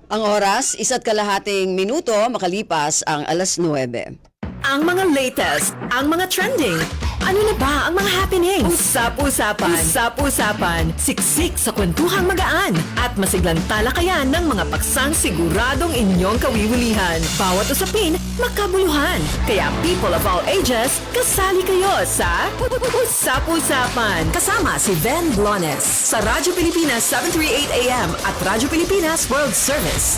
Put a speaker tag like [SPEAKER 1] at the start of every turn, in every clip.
[SPEAKER 1] Ang oras, 1.5 minuto makalipas ang alas 9.
[SPEAKER 2] Ang mga latest, ang mga trending. Ano na ba ang mga happening? Usap-usapan. Usap-usapan. Siksik sa kwentuhang magaan at masiglang talakayan ng mga paksang siguradong inyong kawiwilihan. Bawat usapin, makabuluhan. Kaya people of all ages, kasali kayo sa Usap-usapan. Kasama si Ven Blones sa Radyo Pilipinas 738 AM at Radyo Pilipinas World Service.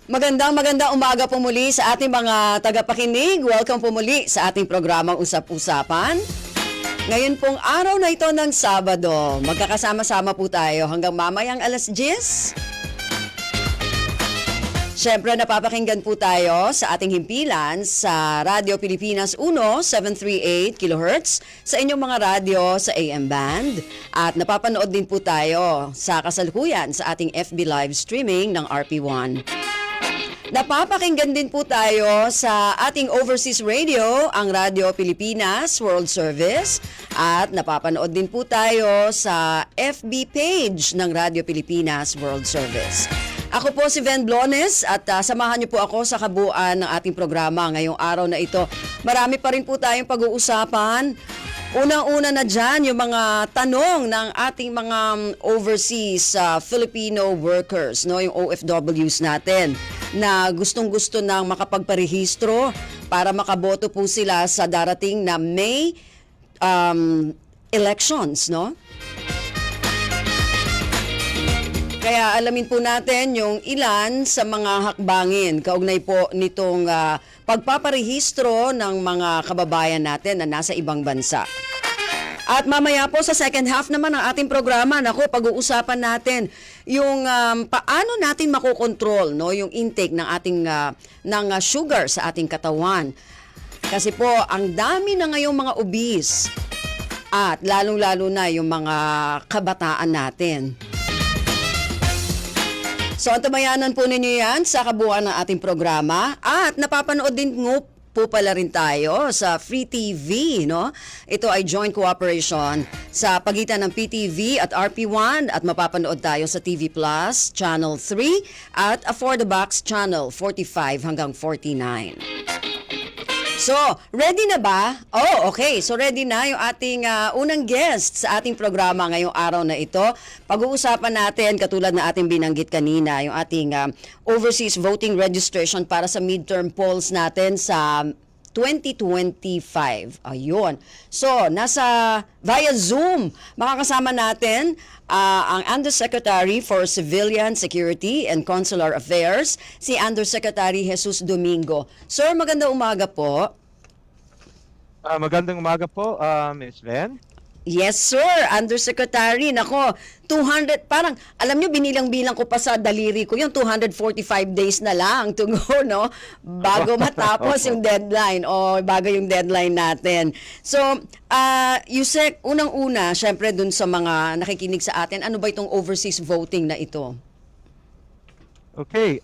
[SPEAKER 1] Magandang umaga po muli sa ating mga tagapakinig. Welcome po muli sa ating programang Usap-Usapan. Ngayon pong araw na ito ng Sabado, magkakasama-sama po tayo hanggang mamayang alas 10. Siyempre, napapakinggan po tayo sa ating himpilan sa Radyo Pilipinas 1, 738 kHz, sa inyong mga radyo sa AM band. At napapanood din po tayo sa kasalukuyan sa ating FB live streaming ng RP1. Napapakinggan din po tayo sa ating overseas radio, ang Radyo Pilipinas World Service. At napapanood din po tayo sa FB page ng Radyo Pilipinas World Service. Ako po si Ven Blones at samahan niyo po ako sa kabuuan ng ating programa ngayong araw na ito. Marami pa rin po tayong pag-uusapan. Unang-una na dyan, yung mga tanong ng ating mga overseas Filipino workers, no, yung OFWs natin, na gustong-gusto nang makapagparehistro para makaboto po sila sa darating na May elections, no? Kaya alamin po natin yung ilan sa mga hakbangin kaugnay po nitong pagpaparehistro ng mga kababayan natin na nasa ibang bansa. At mamaya po sa second half naman ng ating programa, pag-uusapan natin yung paano natin makokontrol, no, yung intake ng ating sugar sa ating katawan. Kasi po ang dami na ngayong mga obese at lalong-lalo na yung mga kabataan natin. So, antabayanan po ninyo yan sa kabuuan ng ating programa. At napapanood din po pala rin tayo sa Free TV, no? Ito ay joint cooperation sa pagitan ng PTV at RP1 at mapapanood tayo sa TV Plus, Channel 3 at For the Box Channel 45 hanggang 49. So, ready na ba? Oh, okay. So, ready na yung ating unang guest sa ating programa ngayong araw na ito. Pag-uusapan natin, katulad na ating binanggit kanina, yung ating overseas voting registration para sa midterm polls natin sa 2025. Ayun. So, via Zoom, makakasama natin ang Undersecretary for Civilian Security and Consular Affairs, si Undersecretary Jesus Domingo. Sir, magandang umaga po.
[SPEAKER 3] Magandang umaga po, Ms. Ven.
[SPEAKER 1] Yes, sir. Undersecretary. Nako, 200, parang, alam nyo, binilang-bilang ko pa sa daliri ko yung 245 days na lang to go, no? Bago matapos yung deadline o bago yung deadline natin. So, Yusek, unang-una, syempre dun sa mga nakikinig sa atin, ano ba itong overseas voting na ito?
[SPEAKER 3] Okay,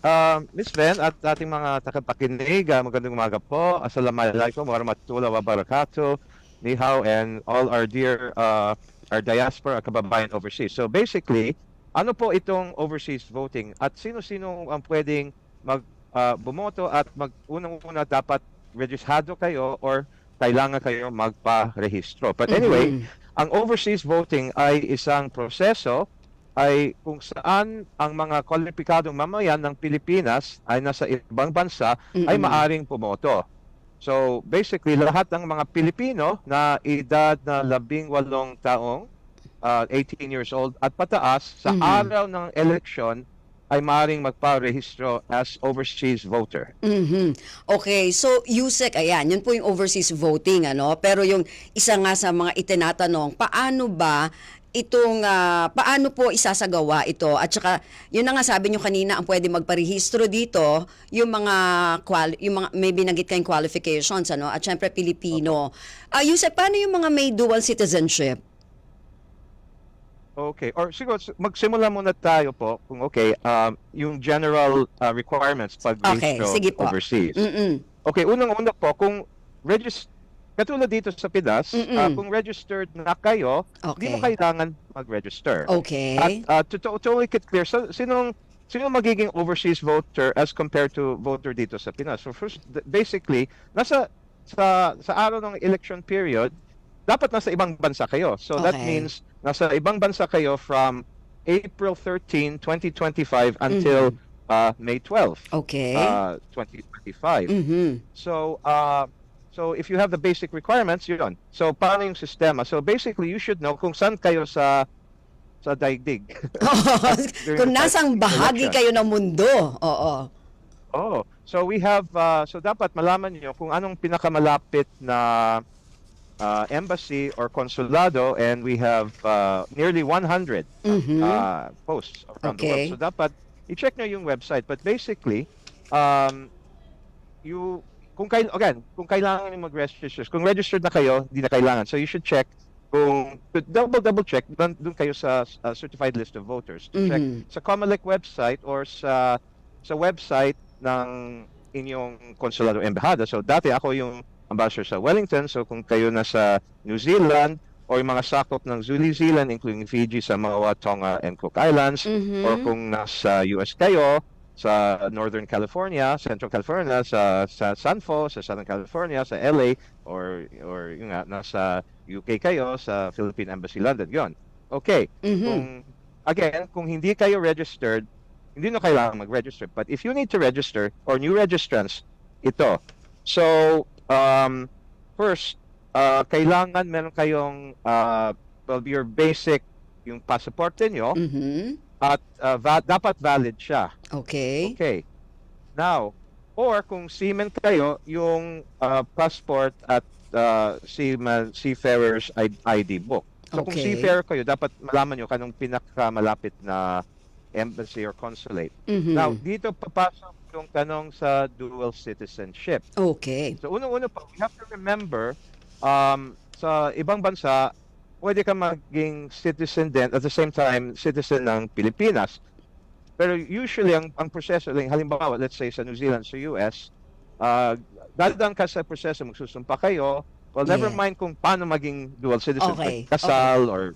[SPEAKER 3] Ms. Ven at ating mga tagapakinig, magandang umaga po. Assalamualaikum warahmatullahi wabarakatuh. Ni hao and all our dear our diaspora kababayan overseas. So basically, ano po itong overseas voting at sino-sino ang pwedeng bumoto at unang-una dapat registrado kayo or kailangan kayo magpa-rehistro. But anyway, ang overseas voting ay isang proseso ay kung saan ang mga kwalipikadong mamayan ng Pilipinas ay nasa ibang bansa ay maaring pumoto. So basically, lahat ng mga Pilipino na edad na 18 taong, 18 years old at pataas, sa araw ng election ay maaaring magpa-rehistro as overseas voter.
[SPEAKER 1] Okay, so Yusek, ayan, yun po yung overseas voting, ano? Pero yung isa nga sa mga itinatanong, paano ba paano po isasagawa ito? At saka, yun na nga sabi nyo kanina, ang pwede magparehistro dito, yung mga may binanggit kayong qualifications, ano? At syempre, Pilipino. Yusek, paano yung mga may dual citizenship?
[SPEAKER 3] Okay. Or siguro magsimula muna tayo po kung okay, yung general requirements pag
[SPEAKER 1] Okay, sige po.
[SPEAKER 3] overseas.
[SPEAKER 1] Mm-mm.
[SPEAKER 3] Okay, unang-una po kung katulad dito sa Pinas, kung registered na kayo, hindi mo
[SPEAKER 1] Okay.
[SPEAKER 3] kailangan mag-register.
[SPEAKER 1] Okay.
[SPEAKER 3] At to make it clear, so, sino magiging overseas voter as compared to voter dito sa Pinas? So first, basically, sa araw ng election period, dapat nasa ibang bansa kayo. So that
[SPEAKER 1] Okay.
[SPEAKER 3] means nasa ibang bansa kayo from April 13, 2025 until May 12,
[SPEAKER 1] Okay.
[SPEAKER 3] 2025.
[SPEAKER 1] Mhm.
[SPEAKER 3] So if you have the basic requirements, yun. So paano yung sistema? So basically, you should know kung saan kayo sa daigdig.
[SPEAKER 1] Kung nasang bahagi
[SPEAKER 3] election.
[SPEAKER 1] kayo ng mundo. Oo.
[SPEAKER 3] Oh, so we have so dapat malaman niyo kung anong pinakamalapit na embassy or consulado, and we have nearly 100 posts around the world.
[SPEAKER 1] Okay.
[SPEAKER 3] So dapat i-check niyo yung website, but basically um kung kailangan niyo mag-register, kung registered na kayo, hindi na kailangan. So you should check kung double check doon kayo sa certified list of voters. Check sa COMELEC website or sa website ng inyong konsulado embahada. So dati ako yung ambassador sa Wellington. So kung kayo nasa New Zealand or yung mga sakop ng New Zealand including Fiji, Samoa, Tonga, and Cook Islands, or kung nasa US kayo, sa Northern California, Central California, sa San Fo, sa Southern California, sa LA, or yung nga, nasa UK kayo, sa Philippine Embassy London, yon. Okay. Kung hindi kayo registered, hindi na kailangan mag-register. But if you need to register, or new registrants, ito. So, first, kailangan meron kayong, your basic, yung passport nyo,
[SPEAKER 1] Mhm.
[SPEAKER 3] at dapat valid siya.
[SPEAKER 1] Okay.
[SPEAKER 3] Okay. Now, or kung seaman kayo, yung passport at seafarer's ID book. So kung
[SPEAKER 1] Okay.
[SPEAKER 3] seafarer kayo, dapat malaman nyo kanong pinakamalapit na embassy or consulate.
[SPEAKER 1] Mhm.
[SPEAKER 3] Now, dito papasok yung tanong sa dual citizenship.
[SPEAKER 1] Okay.
[SPEAKER 3] So unang-una pa, we have to remember, sa ibang bansa, pwede ka maging citizen din at the same time citizen ng Pilipinas. Pero usually ang proseso, like, halimbawa, let's say sa New Zealand, sa US, dadaan ka sa proseso, magsusumpa kayo. Well, never
[SPEAKER 1] Yeah.
[SPEAKER 3] mind kung paano maging dual citizen,
[SPEAKER 1] Okay.
[SPEAKER 3] like kasal or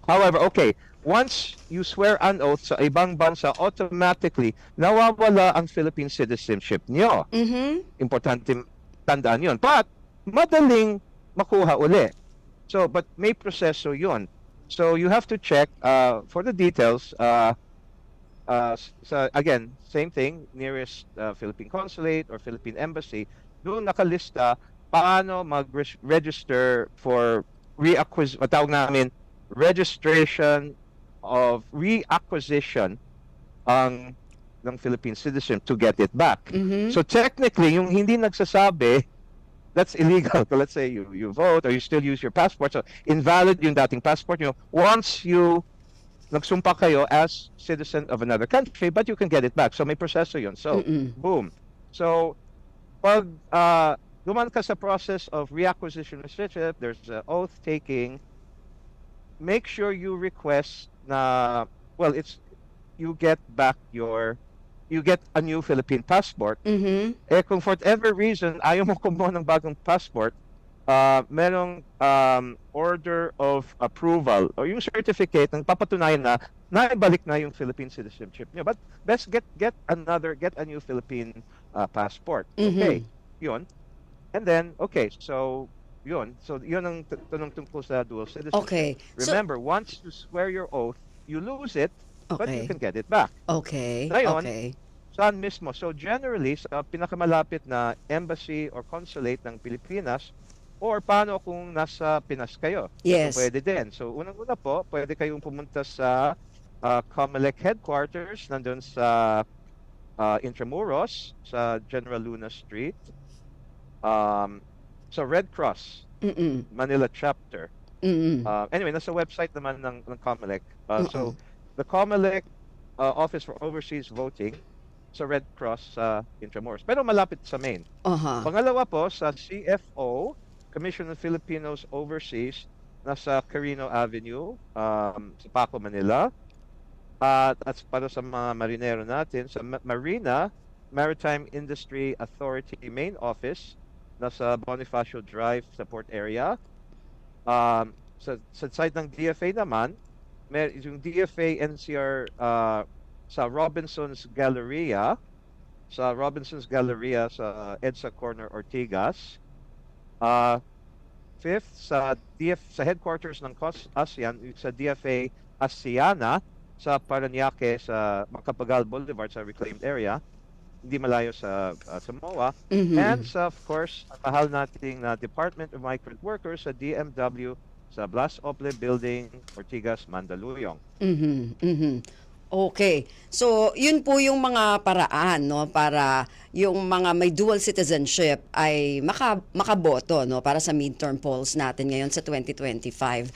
[SPEAKER 3] however, okay. Once you swear an oath sa ibang bansa, automatically nawawala ang Philippine citizenship niyo.
[SPEAKER 1] Mhm.
[SPEAKER 3] Importante tandaan yun. But, madaling makuha uli. So, but may proseso yun. So, you have to check for the details. Again, same thing, nearest Philippine consulate or Philippine embassy, doon nakalista paano mag-register for tawag namin, registration of reacquisition ng Philippine citizen to get it back. So technically, yung hindi nagsasabi, that's illegal. So let's say you vote or you still use your passport. So invalid yung dating passport nyo once you nagsumpa kayo as citizen of another country, but you can get it back. So may proseso yun. So, boom. So, pag duman ka sa process of reacquisition of citizenship, there's oath taking, make sure you request na, well, you get a new Philippine passport. Kung for whatever reason, ayaw mo kumuha ng bagong passport, merong order of approval o yung certificate ng papatunayan na naibalik na yung Philippine citizenship niyo. But best get a new Philippine passport. Okay, yun. And then, okay, so yun. So yun ang tanong tungkol sa dual citizenship.
[SPEAKER 1] Okay.
[SPEAKER 3] Remember, once you swear your oath, you lose it, but you
[SPEAKER 1] Okay.
[SPEAKER 3] can get it back.
[SPEAKER 1] Okay.
[SPEAKER 3] Ngayon,
[SPEAKER 1] Okay.
[SPEAKER 3] Saan mismo? So generally, sa pinakamalapit na embassy or consulate ng Pilipinas, or paano kung nasa Pinas kayo?
[SPEAKER 1] Yes.
[SPEAKER 3] So, pwede din. So unang-una po, pwede kayong pumunta sa COMELEC headquarters, nandun sa Intramuros, sa General Luna Street, sa Red Cross, Manila chapter. Anyway, nasa website naman ng COMELEC. So the COMELEC Office for Overseas Voting, sa Red Cross sa Intramuros. Pero malapit sa main.
[SPEAKER 1] Aha.
[SPEAKER 3] Pangalawa po, sa CFO, Commission of Filipinos Overseas, nasa Carino Avenue, sa Paco, Manila. At para sa mga marinero natin, sa Marina Maritime Industry Authority Main Office, nasa Bonifacio Drive sa port area. Sa side ng DFA naman, yung DFA NCR sa Robinson's Galleria, sa EDSA Corner, Ortigas. Fifth, sa headquarters ng ASEAN, sa DFA ASEANA, sa Parañaque, sa Macapagal Boulevard, sa reclaimed area, hindi malayo sa MOA. And sa, of course, ang mahal nating Department of Migrant Workers sa DMW, sa Blas Ople Building, Ortigas, Mandaluyong.
[SPEAKER 1] Okay. So, yun po yung mga paraan, no, para yung mga may dual citizenship ay makaboto, no, para sa midterm polls natin ngayon sa 2025.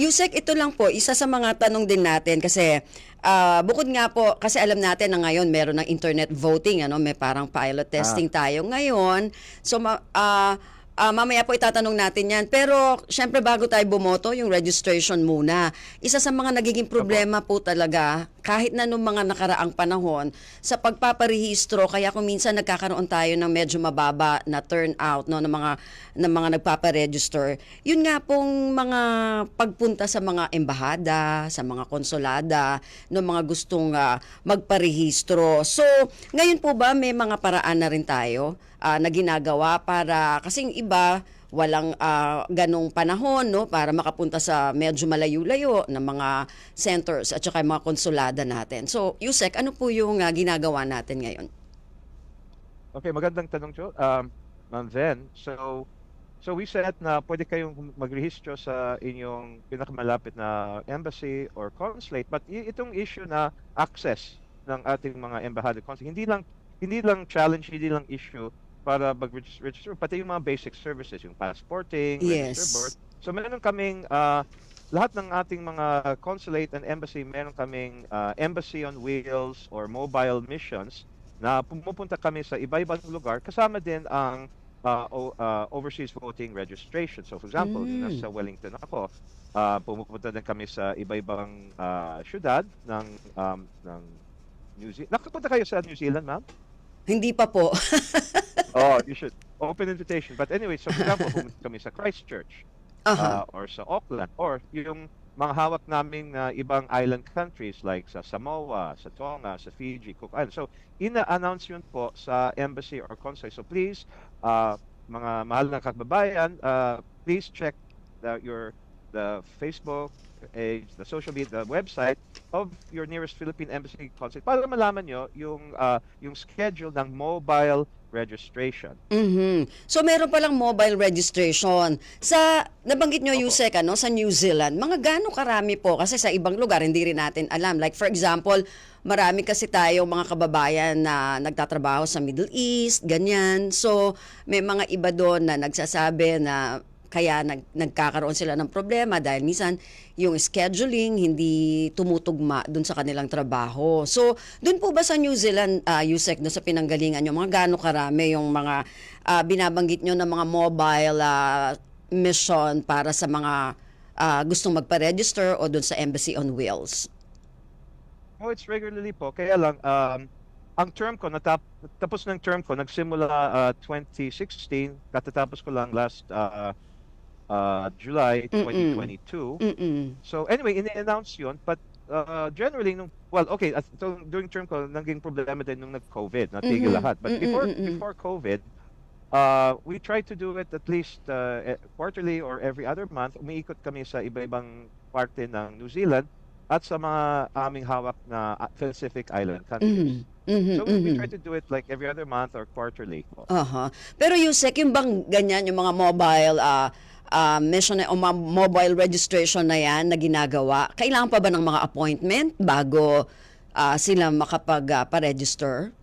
[SPEAKER 1] Yusek, ito lang po, isa sa mga tanong din natin kasi bukod nga po, kasi alam natin na ngayon meron ng internet voting, ano, may parang pilot testing tayo ngayon. So, mamaya po itatanong natin yan. Pero, syempre bago tayo bumoto, yung registration muna. Isa sa mga nagiging problema po talaga, kahit na nung mga nakaraang panahon, sa pagpaparehistro, kaya kung minsan nagkakaroon tayo ng medyo mababa na turnout, no, ng mga nagpaparegister, yun nga pong mga pagpunta sa mga embahada, sa mga konsulada, ng mga gustong magparehistro. So, ngayon po ba may mga paraan na rin tayo na ginagawa para, kasing iba, walang ganong panahon, no, para makapunta sa medyo malayo-layo ng mga centers at saka mga konsulada natin. So, Yusek, ano po yung ginagawa natin ngayon?
[SPEAKER 3] Okay, magandang tanong, Jo. Ma'am Ven. So we said na pwede kayong magrehistro sa inyong pinakamalapit na embassy or consulate, but itong issue na access ng ating mga embahada consulate, hindi lang challenge, hindi lang issue para mag-register, pati yung mga basic services, yung passporting, register birth. So meron kaming, lahat ng ating mga consulate and embassy, meron kaming embassy on wheels or mobile missions na pumupunta kami sa iba-ibang lugar, kasama din ang overseas voting registration. So for example, nasa Wellington ako, pumupunta din kami sa iba-ibang syudad ng New Zealand. Nakapunta kayo sa New Zealand, ma'am?
[SPEAKER 1] Hindi pa po.
[SPEAKER 3] Oh, you should. Open invitation. But anyway, so for example, pumunta kami sa Christchurch or sa Auckland or yung mga hawak namin na ibang island countries like sa Samoa, sa Tonga, sa Fiji, Cook Islands. So, ina-announce yun po sa embassy or consulate. So please, mga mahal na kababayan, please check the Facebook page, the social media, the website of your nearest Philippine Embassy Consulate para malaman nyo yung schedule ng mobile registration.
[SPEAKER 1] So meron palang mobile registration. Sa nabanggit nyo, Yusek, ano, sa New Zealand, mga gaano karami po? Kasi sa ibang lugar hindi rin natin alam. Like for example, marami kasi tayong mga kababayan na nagtatrabaho sa Middle East, ganyan. So may mga iba doon na nagsasabi na kaya nagkakaroon sila ng problema dahil minsan yung scheduling hindi tumutugma dun sa kanilang trabaho. So, dun po ba sa New Zealand, Yusek, dun sa pinanggalingan nyo, mga gaano karami yung mga binabanggit nyo na mga mobile mission para sa mga gustong magpa-register o dun sa Embassy on Wheels?
[SPEAKER 3] Oh, it's regularly po. Kaya lang, ang term ko, tapos ng term ko, nagsimula 2016, katatapos ko lang last July 2022. So anyway, ini-announce yun, but generally, so during term ko, naging problema din nung nag-COVID, natigil lahat. But before COVID, we try to do it at least quarterly or every other month. Umiikot kami sa iba-ibang parte ng New Zealand at sa mga aming hawak na Pacific Island countries. So we try to do it like every other month or quarterly.
[SPEAKER 1] Pero Yusek, yung bang ganyan, yung mga mobile mission o mobile registration na yan na ginagawa, kailangan pa ba ng mga appointment bago sila makapag-register?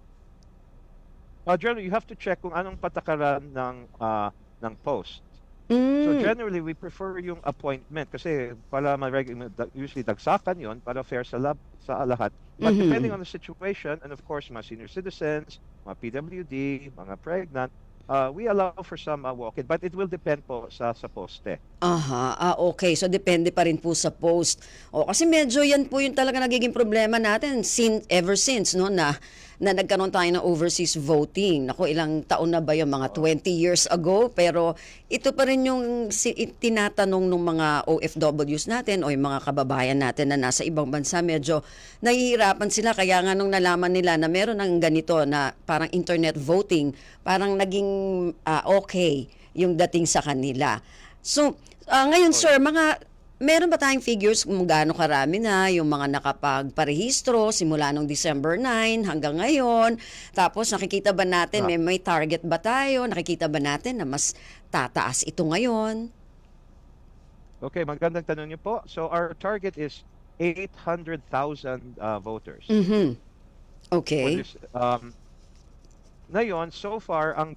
[SPEAKER 3] Generally, you have to check kung anong patakaran ng post. So generally, we prefer yung appointment kasi para usually dagsakan yon para fair sa lahat. But depending on the situation, and of course, mga senior citizens, mga PWD, mga pregnant, we allow for some walk-in, but it will depend po sa poste.
[SPEAKER 1] Aha, okay. So depende pa rin po sa post. O kasi medyo yan po yung talaga nagiging problema natin ever since no na nagkaroon tayo ng overseas voting. Naku, ilang taon na ba yung mga 20 years ago, pero ito pa rin yung tinatanong ng mga OFWs natin o yung mga kababayan natin na nasa ibang bansa, medyo nahihirapan sila. Kaya nga nung nalaman nila na meron ng ganito na parang internet voting, parang naging okay yung dating sa kanila. So, ngayon sir, meron ba tayong figures kung gaano karami na yung mga nakapagparehistro simula nung December 9 hanggang ngayon? Tapos nakikita ba natin, may target ba tayo? Nakikita ba natin na mas tataas ito ngayon?
[SPEAKER 3] Okay, magandang tanong niyo po. So our target is 800,000 voters.
[SPEAKER 1] Mhm.
[SPEAKER 3] For
[SPEAKER 1] Okay.
[SPEAKER 3] this, ngayon, so far, ang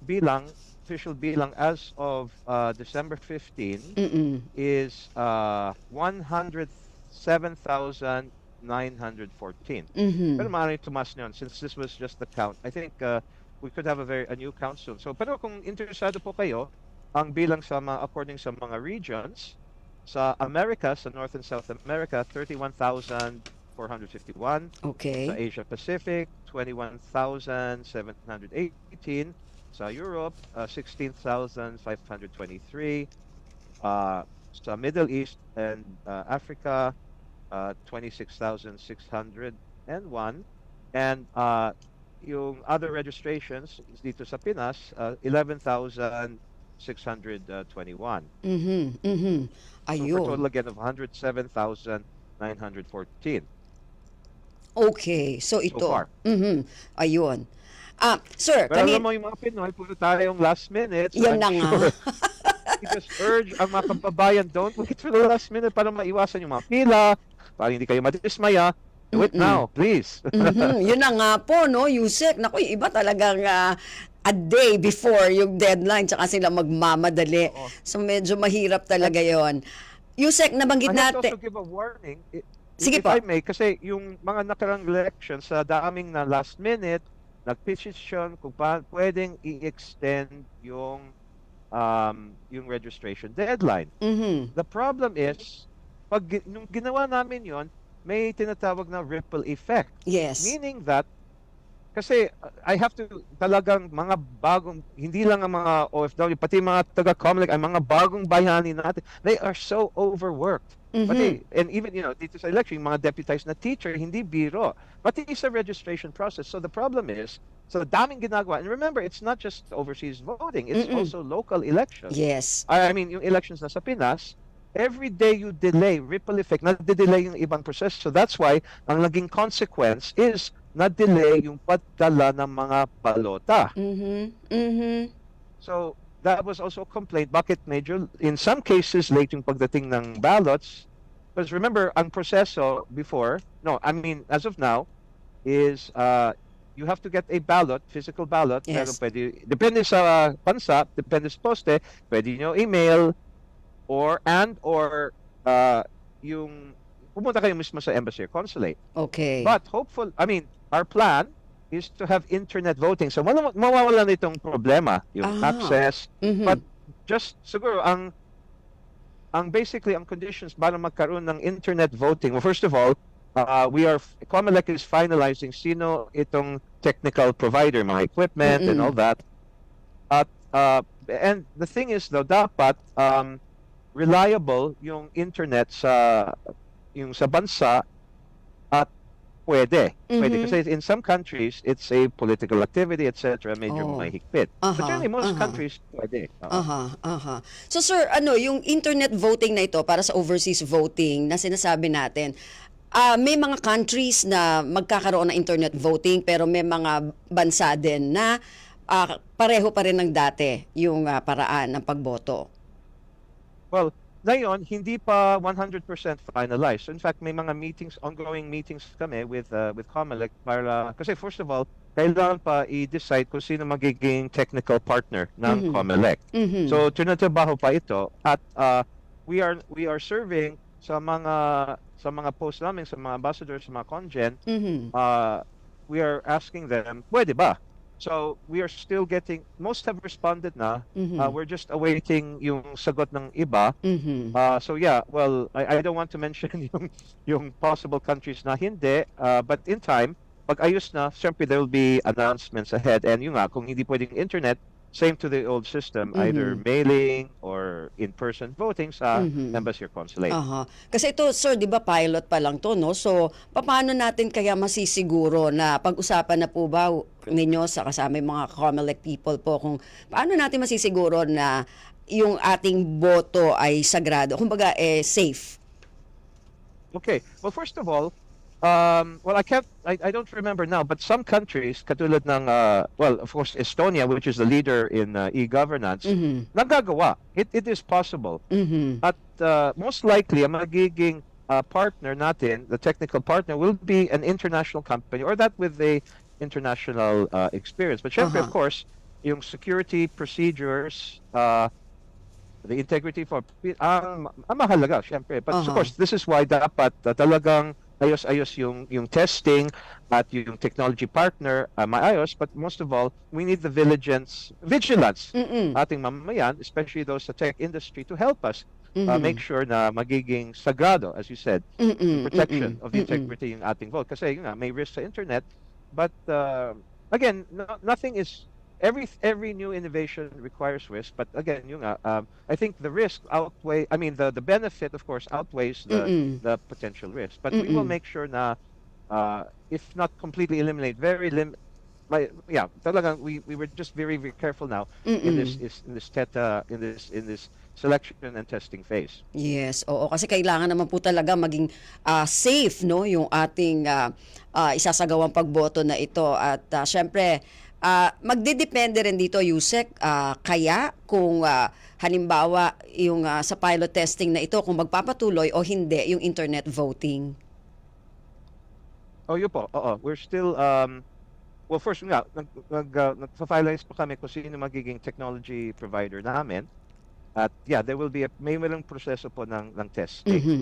[SPEAKER 3] official bilang as of December 15
[SPEAKER 1] Mm-mm.
[SPEAKER 3] is 107,914.
[SPEAKER 1] Mhm.
[SPEAKER 3] Pero maaaring tumas yun since this was just the count. I think we could have a new count soon. So, pero kung interesado po kayo, ang bilang according sa mga regions, sa America, sa North and South America, 31,451.
[SPEAKER 1] Okay.
[SPEAKER 3] Sa Asia Pacific, 21,718. Sa Europe, 16,523. Sa Middle East and Africa, 26,601. And yung other registrations dito sa Pinas, 11,621.
[SPEAKER 1] Mhm. Mhm.
[SPEAKER 3] So for
[SPEAKER 1] Ayun.
[SPEAKER 3] total again of 107,914
[SPEAKER 1] Okay. So
[SPEAKER 3] so
[SPEAKER 1] ito.
[SPEAKER 3] far.
[SPEAKER 1] Mhm. Ayun. Sir,
[SPEAKER 3] Pero alam mo yung mga Pinoy, puro tayong last minute. So
[SPEAKER 1] yan
[SPEAKER 3] I'm
[SPEAKER 1] na nga.
[SPEAKER 3] sure we just urge ang mga kababayan, don't wait for the last minute para maiwasan yung mga pila, para hindi kayo madismaya. Do it now, please.
[SPEAKER 1] Mhm. Yun na nga po, no, Yusek. Naku, yung iba talagang a day before yung deadline, tsaka sila magmamadali.
[SPEAKER 3] Oo.
[SPEAKER 1] So medyo mahirap talaga yon. Yusek, nabanggit
[SPEAKER 3] I have to
[SPEAKER 1] natin.
[SPEAKER 3] also give a warning.
[SPEAKER 1] Sige
[SPEAKER 3] If
[SPEAKER 1] po.
[SPEAKER 3] I may, kasi yung mga nakarang elections sa daming na last minute, nag-petition kung pwedeng i-extend yung registration deadline.
[SPEAKER 1] Mhm.
[SPEAKER 3] The problem is, nung ginawa namin yon, may tinatawag na ripple effect.
[SPEAKER 1] Yes.
[SPEAKER 3] Meaning that, kasi I have to talagang mga bagong, hindi lang ang mga OFW, pati mga taga-Comelec, ang mga bagong bayani natin, they are so overworked. Pati, and even, dito sa election, yung mga deputized na teacher, hindi biro. Pati sa registration process. So the problem is, so daming ginagawa. And remember, it's not just overseas voting, it's also local elections.
[SPEAKER 1] Yes.
[SPEAKER 3] I mean, yung elections na sa Pinas, every day you delay, ripple effect, na-delay yung ibang process. So that's why, ang naging consequence is, na-delay yung pagdala ng mga balota.
[SPEAKER 1] Mhm. Mhm.
[SPEAKER 3] So, that was also a complaint. Bakit medyo, in some cases, late yung pagdating ng ballots? Because remember, ang proseso before, as of now, is you have to get a ballot, physical ballot. Pero
[SPEAKER 1] Yes.
[SPEAKER 3] pwede, depende sa bansa, depende sa poste, pwede nyo email, or yung pumunta kayo mismo sa embassy or consulate.
[SPEAKER 1] Okay.
[SPEAKER 3] But our plan is to have internet voting. So mawawala na itong problema, yung access.
[SPEAKER 1] Mhm.
[SPEAKER 3] But just siguro ang basically ang conditions para magkaroon ng internet voting. Well, first of all, Comelec is finalizing sino itong technical provider, mga equipment and all that. At and the thing is though, dapat reliable yung internet sa bansa at pwede. Kasi in some countries, it's a political activity, etc. Medyo mahigpit. But generally, most countries, pwede.
[SPEAKER 1] Aha. So sir, yung internet voting na ito para sa overseas voting na sinasabi natin, may mga countries na magkakaroon ng internet voting pero may mga bansa din na pareho pa rin ng dati yung paraan ng pagboto.
[SPEAKER 3] Well, ngayon, hindi pa 100% finalized. So in fact, may mga ongoing meetings kami with Comelec kasi first of all, kailangan pa i-decide kung sino magiging technical partner ng Comelec. So tinatrabaho pa ito at we are serving sa mga posts namin, sa mga ambassadors, sa mga congen, we are asking them, pwede ba? So we are still getting, most have responded na.
[SPEAKER 1] Mhm.
[SPEAKER 3] We're just awaiting yung sagot ng iba.
[SPEAKER 1] Mhm.
[SPEAKER 3] So yeah, well, I don't want to mention yung possible countries na hindi, but in time, pag ayos na, syempre there will be announcements ahead. And yung nga, kung hindi pwedeng internet, same to the old system, either mailing or in-person voting sa embassy or consulate.
[SPEAKER 1] Aha. Kasi ito, sir, di ba pilot pa lang to, no? So, paano natin kaya masisiguro na pag-usapan na po ba ninyo sa kasama yung mga COMELEC people po kung paano natin masisiguro na yung ating boto ay sagrado, kumbaga safe?
[SPEAKER 3] Okay. Well, first of all, well, I don't remember now, but some countries, katulad ng, well, of course, Estonia, which is the leader in e-governance, nagagawa. It is possible. At most likely, ang magiging partner natin, the technical partner, will be an international company or that with a international experience. But syempre, of course, yung security procedures, the integrity for ang mahalaga syempre, but of course this is why dapat talagang ayos-ayos yung testing at yung technology partner maayos, but most of all we need the vigilance ating mamamayan, especially those sa tech industry, to help us make sure na magiging sagrado, as you said, the protection of the integrity yung ating vote, kasi yun nga, may risk sa internet, but again, nothing is every new innovation requires risk, but again, I think the risk the benefit, of course, outweighs the potential risk. But we will make sure na, if not completely eliminate, talagang we were just very, very careful now in this selection and testing phase.
[SPEAKER 1] Yes, oo, kasi kailangan naman po talaga maging safe, no, yung ating isasagawang pagboto na ito, at syempre magdedepende rin dito, Yusek, kaya kung halimbawa yung sa pilot testing na ito, kung magpapatuloy o hindi yung internet voting.
[SPEAKER 3] Yun po. Oo. We're still, well, first nga, nagpa-finalize pa kami kung sino magiging technology provider namin. At yeah, there will be may walang proseso po ng testing.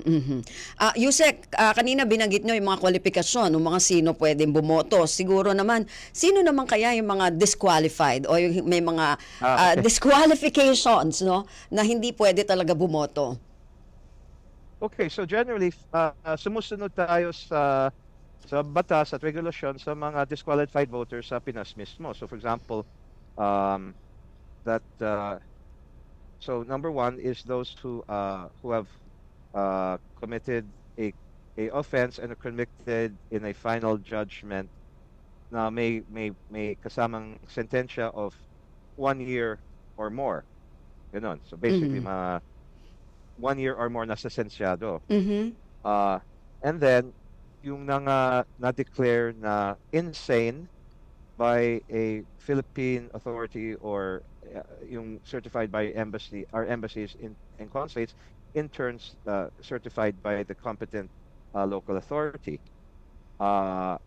[SPEAKER 1] Yusek, kanina binanggit nyo yung mga kwalifikasyon ng mga sino pwedeng bumoto. Siguro naman, sino naman kaya yung mga disqualified o yung may mga disqualifications, no, na hindi pwede talaga bumoto?
[SPEAKER 3] Okay, so generally, sumusunod tayo sa batas at regulasyon sa mga disqualified voters sa Pinas mismo. So for example, so number one is those who have committed a offense and are convicted in a final judgment na may kasamang sentensya of 1 year or more. Ganon. So basically, 1 year or more na sentensyado. And then yung na-declare na insane by a Philippine authority or yung certified by our embassies and consulates, in turns certified by the competent local authority. Now,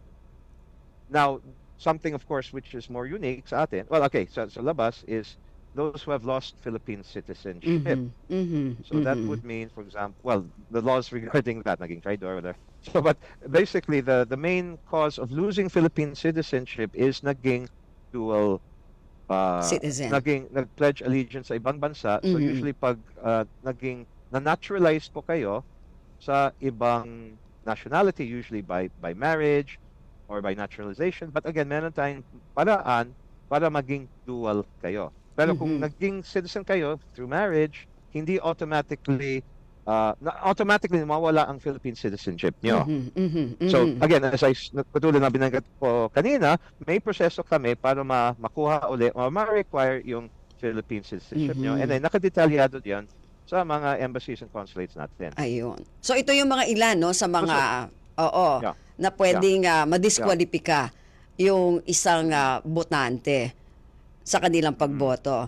[SPEAKER 3] something of course which is more unique sa atin, well, okay, so labas is those who have lost Philippine citizenship. So that would mean, for example, well, the laws regarding that, naging traidor, whatever. So, but basically, the main cause of losing Philippine citizenship is naging dual
[SPEAKER 1] citizen.
[SPEAKER 3] Nag-pledge allegiance sa ibang bansa. So usually pag na-naturalize po kayo sa ibang nationality, usually by marriage or by naturalization. But again, meron tayong paraan para maging dual kayo. Pero kung naging citizen kayo through marriage, hindi automatically mawala ang Philippine citizenship nyo. So again, as patuloy na binanggit po kanina, may proseso kami para makuha ulit o ma-require yung Philippine citizenship nyo. And then nakadetalyado yan sa mga embassies and consulates natin.
[SPEAKER 1] Ayun. So ito yung mga ilan, no, sa mga na pwedeng madiskwalipika yung isang botante sa kanilang pagboto.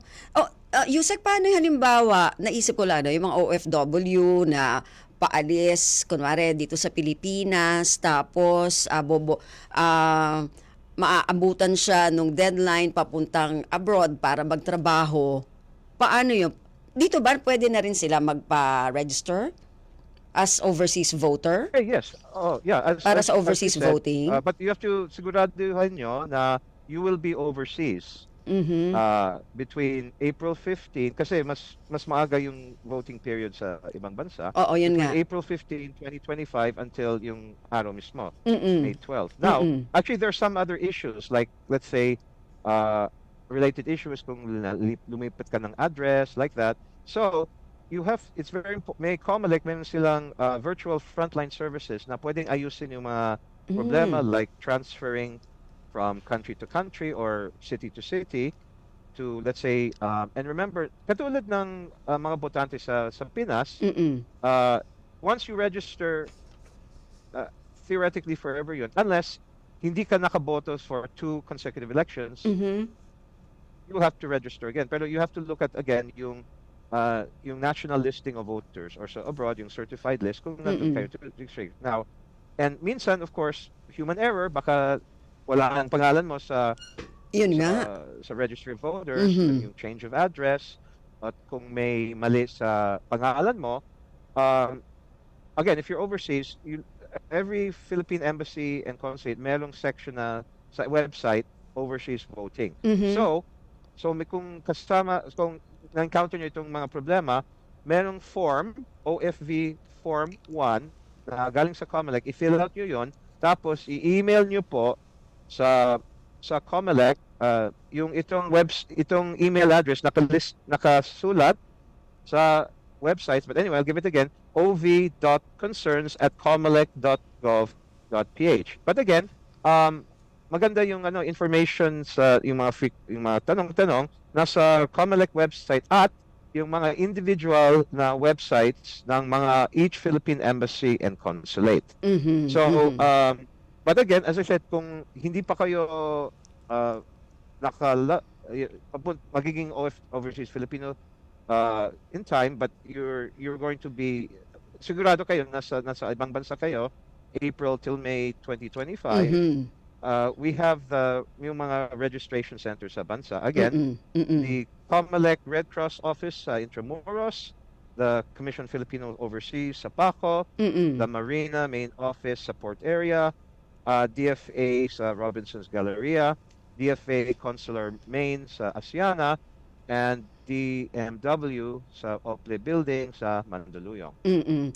[SPEAKER 1] Yusek, paano yung halimbawa, naisip ko lang, no, yung mga OFW na paalis, kunwari dito sa Pilipinas, tapos maaabutan siya nung deadline papuntang abroad para magtrabaho. Paano yun? Dito ba pwede na rin sila magpa-register as overseas voter?
[SPEAKER 3] Yes. Oh, yeah.
[SPEAKER 1] Para sa overseas
[SPEAKER 3] as you said,
[SPEAKER 1] voting?
[SPEAKER 3] But you have to siguraduhan nyo na you will be overseas
[SPEAKER 1] Mhm.
[SPEAKER 3] between April 15, kasi mas maaga yung voting period sa ibang bansa,
[SPEAKER 1] Oo, yun
[SPEAKER 3] between
[SPEAKER 1] nga.
[SPEAKER 3] April 15, 2025 until yung araw mismo, May
[SPEAKER 1] Mm.
[SPEAKER 3] 12. Now,
[SPEAKER 1] Mm.
[SPEAKER 3] actually there's some other issues like let's say uh, related issues kung lumipat ka ng address like that. So, it's very important, may COMELEC, meron silang virtual frontline services na pwedeng ayusin yung mga problema
[SPEAKER 1] Mm.
[SPEAKER 3] like transferring from country to country or city to city to, let's say, and remember, katulad ng mga botante sa Pinas,
[SPEAKER 1] Mm.
[SPEAKER 3] uh, once you register, uh, theoretically forever yun, unless hindi ka nakaboto for 2 consecutive elections,
[SPEAKER 1] Mhm.
[SPEAKER 3] you have to register again. Pero you have to look at again yung national listing of voters or so abroad, yung certified list, kung nandun kayo
[SPEAKER 1] Mm.
[SPEAKER 3] to register. Now, and minsan, of course, human error, baka wala ang pangalan mo
[SPEAKER 1] Yun
[SPEAKER 3] sa
[SPEAKER 1] nga.
[SPEAKER 3] sa registry of voters, and
[SPEAKER 1] Mhm.
[SPEAKER 3] yung change of address, at kung may mali sa pangalan mo, um, again, if you're overseas, every Philippine embassy and consulate merong section na sa website, overseas voting.
[SPEAKER 1] Mhm.
[SPEAKER 3] So kung na-encounter nyo itong mga problema, merong form, OFV Form 1, na galing sa COMELEC, i-fill out nyo yon, tapos i-email nyo po sa COMELEC, itong email address nakasulat sa websites, but anyway, I'll give it again, ov.concerns@comelec.gov.ph. But again, maganda yung information sa yung mga tanong-tanong nasa COMELEC website at yung mga individual na websites ng mga each Philippine embassy and consulate.
[SPEAKER 1] Mhm.
[SPEAKER 3] So,
[SPEAKER 1] Mhm.
[SPEAKER 3] but again, as I said, kung hindi pa kayo uh, magiging overseas Filipino in time, but you're going to be sigurado kayo nasa ibang bansa kayo April till May 2025.
[SPEAKER 1] Mhm.
[SPEAKER 3] We have yung mga registration centers sa bansa. Again,
[SPEAKER 1] Mm. Mm.
[SPEAKER 3] the COMELEC Red Cross office sa Intramuros, the Commission Filipino Overseas sa Paco, the
[SPEAKER 1] Mm.
[SPEAKER 3] Marina main office sa Port Area, DFA sa Robinson's Galleria, DFA Consular Main sa Asiana, and DMW sa Ople Building sa Mandaluyong.
[SPEAKER 1] Mm.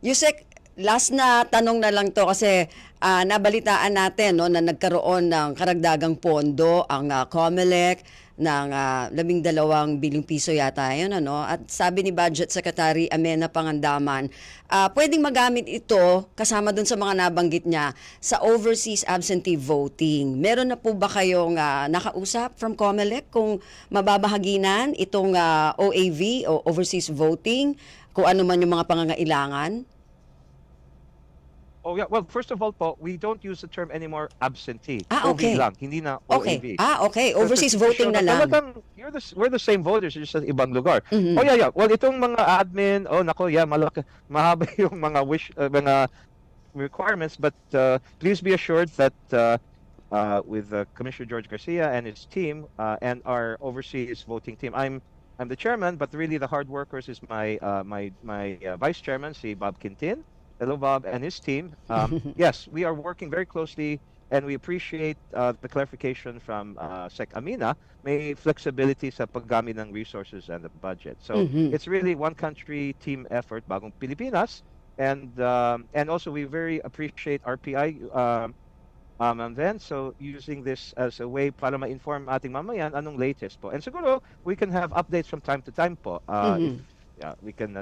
[SPEAKER 1] Yusek, last na tanong na lang to kasi nabalitaan natin no, na nagkaroon ng karagdagang pondo ang COMELEC ng 12 bilyong piso yata yun, ano? At sabi ni Budget Secretary Amena Pangandaman, pwedeng magamit ito kasama dun sa mga nabanggit niya sa overseas absentee voting. Meron na po ba kayong nakausap from COMELEC kung mababahaginan itong OAV o overseas voting, kung ano man yung mga pangangailangan?
[SPEAKER 3] Oh yeah, well, first of all po, we don't use the term anymore absentee.
[SPEAKER 1] Okay.
[SPEAKER 3] OV lang, hindi na
[SPEAKER 1] Okay.
[SPEAKER 3] OAV.
[SPEAKER 1] Okay.
[SPEAKER 3] So,
[SPEAKER 1] Overseas
[SPEAKER 3] to show
[SPEAKER 1] voting na lang.
[SPEAKER 3] talagang we're the same voters, just sa ibang lugar.
[SPEAKER 1] Mhm.
[SPEAKER 3] Oh yeah. Well, itong mga admin, nako, yeah, mahaba yung mga requirements, but please be assured that with Commissioner George Garcia and his team and our overseas voting team, I'm the chairman, but really the hard workers is my vice chairman, si Bob Quintin. Hello, Bob, and his team. Yes, we are working very closely, and we appreciate the clarification from Sec Amina. May flexibility sa paggamit ng resources and the budget. So it's really one country team effort, Bagong Pilipinas, and also we very appreciate RPI. And then, so using this as a way para ma-inform ating mamayan anong latest po. And siguro, we can have updates from time to time po. If we can,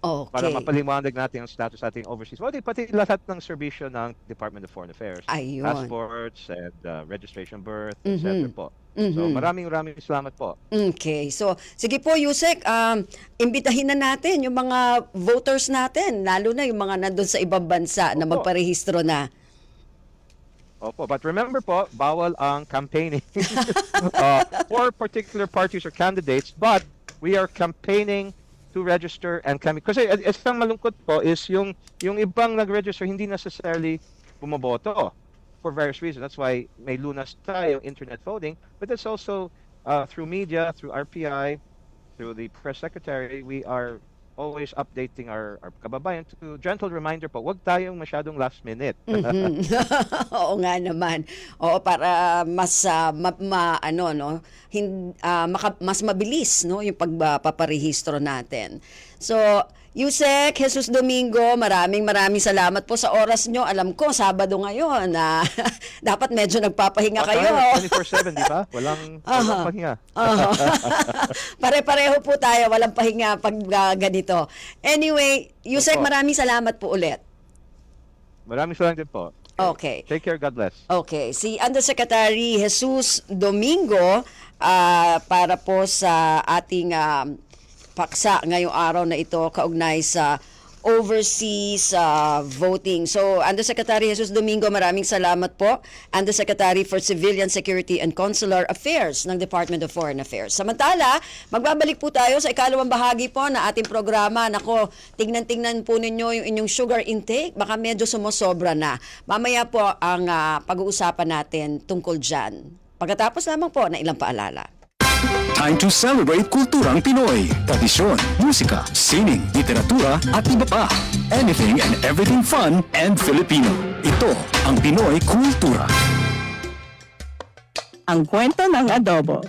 [SPEAKER 3] para
[SPEAKER 1] Okay.
[SPEAKER 3] mapaliwanag natin ang status ating overseas voting, pati lahat ng serbisyo ng Department of Foreign Affairs.
[SPEAKER 1] Ayun.
[SPEAKER 3] Passports and registration birth, etc. po. So,
[SPEAKER 1] Mhm.
[SPEAKER 3] maraming salamat po.
[SPEAKER 1] Okay. So, sige po, Yusek, imbitahin na natin yung mga voters natin, lalo na yung mga nandun sa ibang bansa na
[SPEAKER 3] Opo.
[SPEAKER 1] magparehistro na.
[SPEAKER 3] Opo, but remember po, bawal ang campaigning for particular parties or candidates, but we are campaigning to register and kasi isang malungkot po is yung ibang nag-register hindi necessarily bumoboto for various reasons. That's why may lunas tayo internet voting, but it's also through media, through RPI, through the press secretary, we are always updating our kababayan to gentle reminder po, wag tayong masyadong last minute.
[SPEAKER 1] Mhm. Oo nga naman. Oo, para mas ano no, mas mabilis no yung pagpaparehistro natin. So, Yusek Jesus Domingo, maraming salamat po sa oras nyo. Alam ko, Sabado ngayon na dapat medyo nagpapahinga kayo.
[SPEAKER 3] 24/7, di ba? Walang pahinga.
[SPEAKER 1] Oo. Pare-pareho po tayo, walang pahinga pag ganito. Anyway, Yusek,
[SPEAKER 3] Opo.
[SPEAKER 1] maraming salamat po ulit.
[SPEAKER 3] Maraming salamat din po.
[SPEAKER 1] Okay.
[SPEAKER 3] Take care, God bless.
[SPEAKER 1] Okay, si Undersecretary Jesus Domingo para po sa ating paksa ngayong araw na ito kaugnay sa overseas voting. So, Undersecretary Jesus Domingo, maraming salamat po. Undersecretary for Civilian Security and Consular Affairs ng Department of Foreign Affairs. Samantala, magbabalik po tayo sa ikalawang bahagi po na ating programa. Nako, tingnan po ninyo yung inyong sugar intake. Baka medyo sumosobra na. Mamaya po ang pag-uusapan natin tungkol dyan. Pagkatapos lamang po na ilang paalala.
[SPEAKER 4] Time to celebrate kulturang Pinoy. Tradisyon, musika, sining, literatura at iba pa. Anything and everything fun and Filipino. Ito ang Pinoy Kultura.
[SPEAKER 5] Ang kwento ng adobo.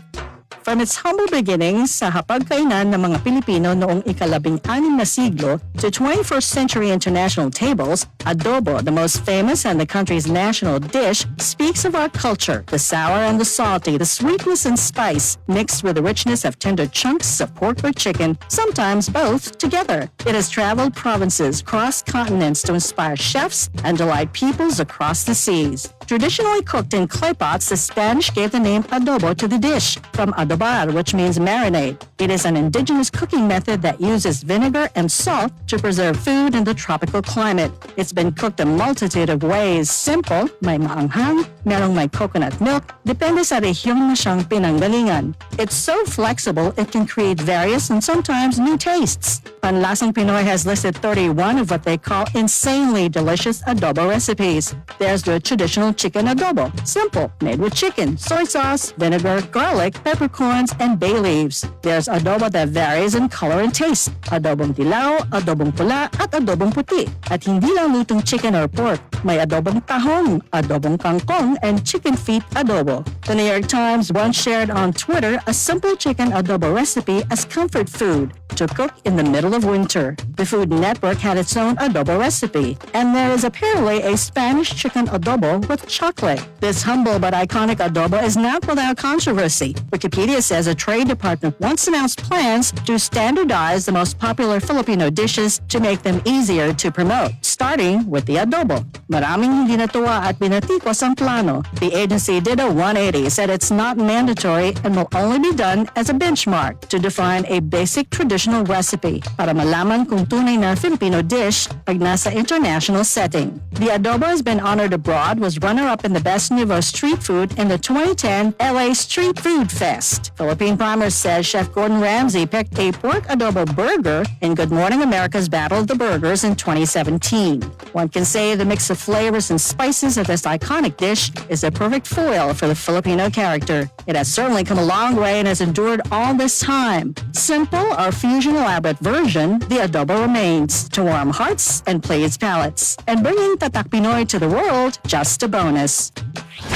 [SPEAKER 5] From its humble beginnings sa hapagkainan ng mga Pilipino noong ika-16 na siglo to 21st century international tables, adobo, the most famous and the country's national dish, speaks of our culture, the sour and the salty, the sweetness and spice, mixed with the richness of tender chunks of pork or chicken, sometimes both together. It has traveled provinces, crossed continents to inspire chefs and delight peoples across the seas. Traditionally cooked in clay pots, the Spanish gave the name adobo to the dish, from adobar, which means marinade. It is an indigenous cooking method that uses vinegar and salt to preserve food in the tropical climate. It's been cooked a multitude of ways. Simple, may maanghang, merong may coconut milk, depende sa rehiyon na siyang pinanggalingan. It's so flexible, it can create various and sometimes new tastes. Panlasang Pinoy has listed 31 of what they call insanely delicious adobo recipes. There's the traditional chicken adobo, simple, made with chicken, soy sauce, vinegar, garlic, peppercorns, and bay leaves. There's adobo that varies in color and taste. Adobong dilaw, adobong pula, at adobong puti. At hindi lang lutong chicken or pork. May adobong tahong, adobong kangkong, and chicken feet adobo. The New York Times once shared on Twitter a simple chicken adobo recipe as comfort food to cook in the middle of winter. The Food Network had its own adobo recipe, and there is apparently a Spanish chicken adobo with chocolate. This humble but iconic adobo is not without controversy. Wikipedia says a trade department once announced plans to standardize the most popular Filipino dishes to make them easier to promote, starting with the adobo. Maraming hindi natuwa at binatikos ang plano. The agency did a 180, said it's not mandatory and will only be done as a benchmark to define a basic traditional recipe para malaman kung tunay na Filipino dish pag nasa international setting. The adobo has been honored abroad, was runner-up in the Best Nouveau Street Food in the 2010 LA Street Food Fest. Philippine Primer says Chef Gordon Ramsay picked a pork adobo burger in Good Morning America's Battle of the Burgers in 2017. One can say the mix of flavors and spices of this iconic dish is a perfect foil for the Filipino character. It has certainly come a long way and has endured all this time. Simple or fusion elaborate version, the adobo remains to warm hearts and please palates. And bringing Tatak Pinoy to the world, just a bonus.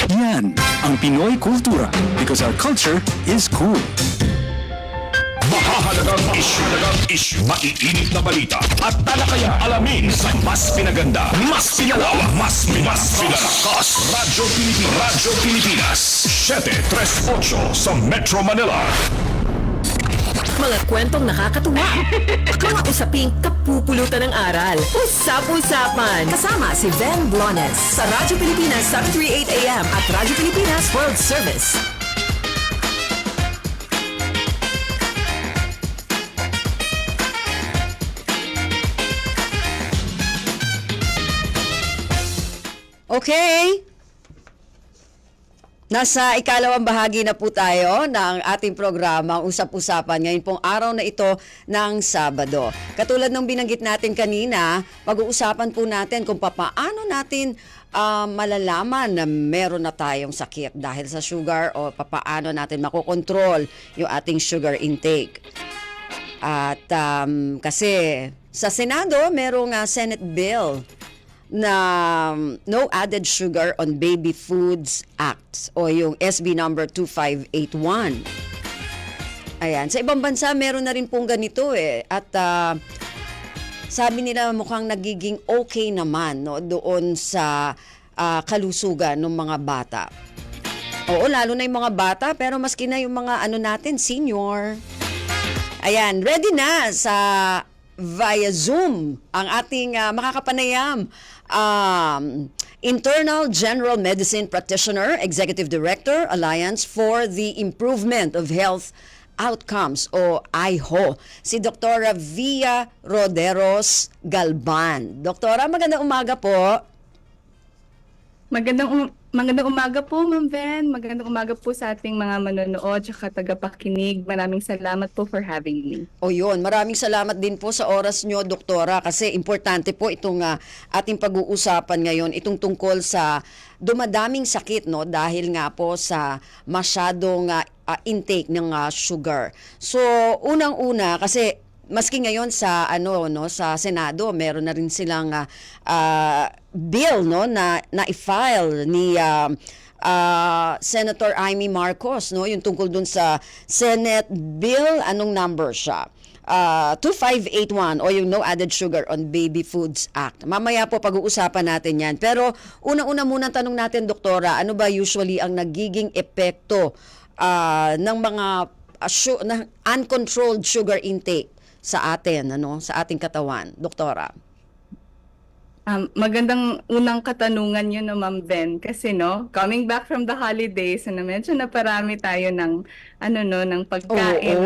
[SPEAKER 4] Yan ang Pinoy Kultura because our culture is cool.
[SPEAKER 6] Mahahalagang issue, maiinit na balita at talakaya alamin sa mas pinaganda, mas pinalawak, mas pinalakas. Radyo Pilipinas, 738 sa Metro Manila.
[SPEAKER 2] Mga kwentong nakakatuwa. Mga usaping kapupulutan ng aral. Usap-usapan. Kasama si Van Blones sa Radyo Pilipinas 738 AM at Radyo Pilipinas World Service.
[SPEAKER 1] Okay. Nasa ikalawang bahagi na po tayo ng ating programa, Usap-Usapan, ngayon pong araw na ito ng Sabado. Katulad ng binanggit natin kanina, pag-uusapan po natin kung paano natin malalaman na meron na tayong sakit dahil sa sugar o paano natin makokontrol yung ating sugar intake. At kasi sa Senado, merong Senate bill na No Added Sugar on Baby Foods Act o yung SB number 2581. Ayan, sa ibang bansa meron na rin pong ganito at sabi nila mukhang nagiging okay naman no doon sa kalusugan ng mga bata. Oo, lalo na yung mga bata pero maski na yung mga natin senior. Ayan, ready na sa via Zoom ang ating makakapanayam. Internal General Medicine Practitioner, Executive Director, Alliance for the Improvement of Health Outcomes o AIHO, si Dr. Via Roderos Galban. Doktora, magandang umaga po.
[SPEAKER 7] Magandang umaga po, Ma'am Ven. Magandang umaga po sa ating mga manonood at tagapakinig. Maraming salamat po for having me.
[SPEAKER 1] O yun, maraming salamat din po sa oras nyo, Doktora, kasi importante po itong ating pag-uusapan ngayon, itong tungkol sa dumadaming sakit, no, dahil nga po sa masyadong intake ng sugar. So, unang-una, kasi maski ngayon sa sa Senado, meron na rin silang bill na i-file ni Senator Amy Marcos yung tungkol dun sa Senate bill, anong number siya? 2581 o yung No Added Sugar on Baby Foods Act. Mamaya po pag-uusapan natin yan. Pero unang-una muna tanong natin, Doktora, ano ba usually ang nagiging epekto ng mga ng uncontrolled sugar intake sa atin, sa ating katawan, Doktora?
[SPEAKER 7] Magandang unang katanungan yun, no, Ma'am Ven, kasi coming back from the holidays, medyo naparami tayo ng ng pagkain,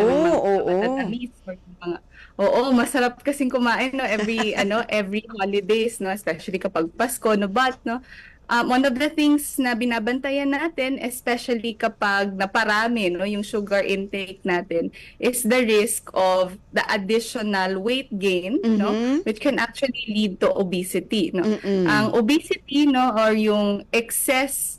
[SPEAKER 7] masarap kasing kumain every holidays, especially kapag Pasko, but one of the things na binabantayan natin, especially kapag naparami yung sugar intake natin, is the risk of the additional weight gain, which can actually lead to obesity. Ang obesity, or yung excess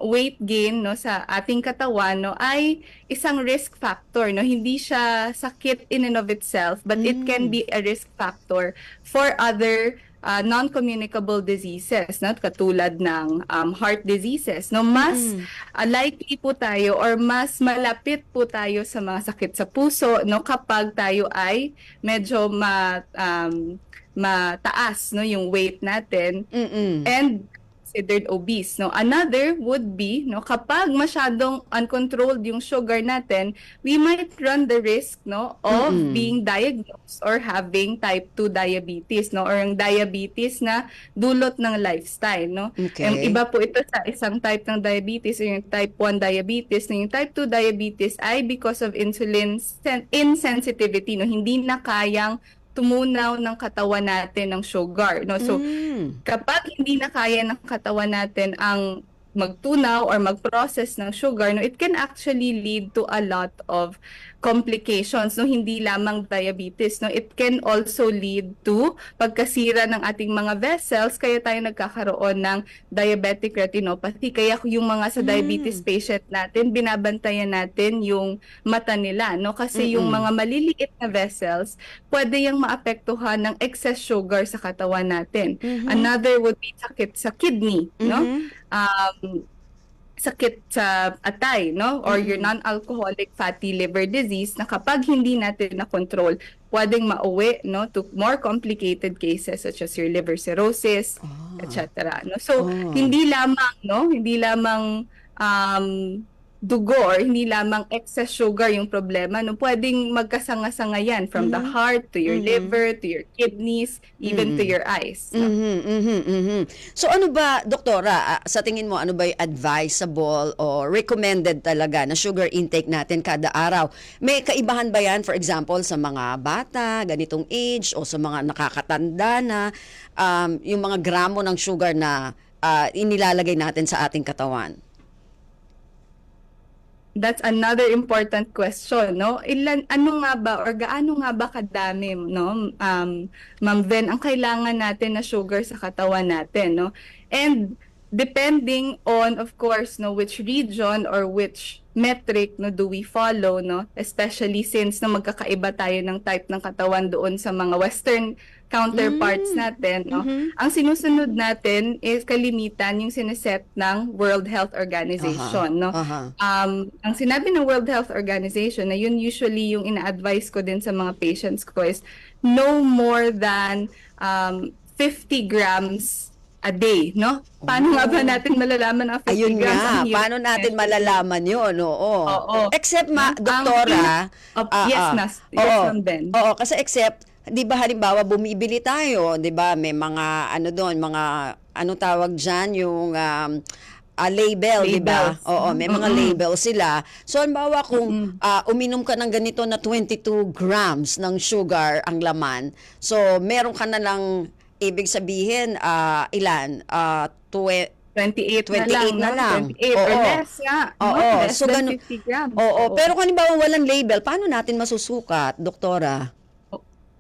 [SPEAKER 7] weight gain sa ating katawan ay isang risk factor. Hindi siya sakit in and of itself, but it can be a risk factor for other non-communicable diseases, katulad ng heart diseases. Mas likely po tayo or mas malapit po tayo sa mga sakit sa puso kapag tayo ay medyo mataas yung weight natin and considered obese. Another would be kapag masyadong uncontrolled yung sugar natin, we might run the risk of being diagnosed or having type 2 diabetes, or yung diabetes na dulot ng lifestyle.
[SPEAKER 1] Okay.
[SPEAKER 7] Iba po ito sa isang type ng diabetes, yung type 1 diabetes. Yung type 2 diabetes ay because of insulin insensitivity, hindi na kayang tumunaw ng katawan natin ng sugar. So, kapag hindi na kaya ng katawan natin ang magtunaw or mag-process ng sugar, it can actually lead to a lot of complications. Hindi lamang diabetes. It can also lead to pagkasira ng ating mga vessels, kaya tayo nagkakaroon ng diabetic retinopathy. Kaya yung mga sa diabetes patient natin, binabantayan natin yung mata nila. Kasi yung mga maliliit na vessels, pwede yung maapektuhan ng excess sugar sa katawan natin. Another would be sakit sa kidney. Sakit sa atay, or your non-alcoholic fatty liver disease, na kapag hindi natin na-control, pwedeng mauwi to more complicated cases such as your liver cirrhosis, etc. So, hindi lamang dugo or hindi lamang excess sugar yung problema, pwedeng magkasanga-sanga yan from the heart to your liver to your kidneys, even to your eyes.
[SPEAKER 1] So ano ba, Doktora, sa tingin mo, ano ba yung advisable o recommended talaga na sugar intake natin kada araw? May kaibahan ba yan, for example, sa mga bata, ganitong age, o sa mga nakakatanda na yung mga gramo ng sugar na inilalagay natin sa ating katawan?
[SPEAKER 7] That's another important question, ano nga ba or gaano nga ba kadami, Ma'am Ven, ang kailangan natin na sugar sa katawan natin, And depending on, of course, no, which region or which metric no do we follow, no, especially since no magkakaiba tayo ng type ng katawan doon sa mga western counterparts natin, no. Ang sinusunod natin is kalimitan yung sineset ng World Health Organization, no. Ang sinabi ng World Health Organization na yun usually yung ina-advise ko din sa mga patients ko is no more than 50 grams a day, no? Paano nga ba natin malalaman ang 50
[SPEAKER 1] Ayun
[SPEAKER 7] grams?
[SPEAKER 1] nga,
[SPEAKER 7] Ang hirap
[SPEAKER 1] paano natin
[SPEAKER 7] i-measure.
[SPEAKER 1] malalaman yun? Oo.
[SPEAKER 7] Oo.
[SPEAKER 1] Except,
[SPEAKER 7] Ang
[SPEAKER 1] doktora,
[SPEAKER 7] yes, Ma'am Ben.
[SPEAKER 1] Oo, kasi except, di ba halimbawa bumibili tayo, di ba, may mga, ano doon, mga, anong tawag dyan, yung, label, di ba?
[SPEAKER 7] Labels.
[SPEAKER 1] Oo, may mga label sila. So, halimbawa kung uminom ka ng ganito na 22 grams ng sugar ang laman, so meron ka na lang, ibig sabihin, ilan?
[SPEAKER 7] 28
[SPEAKER 1] 28 na lang.
[SPEAKER 7] 28 or
[SPEAKER 1] Oo.
[SPEAKER 7] less, yeah.
[SPEAKER 1] Oo.
[SPEAKER 7] No? Less
[SPEAKER 1] So,
[SPEAKER 7] than
[SPEAKER 1] ganun-
[SPEAKER 7] 50 grams.
[SPEAKER 1] Oo, pero kung halimbawa walang label, paano natin masusukat, doktora?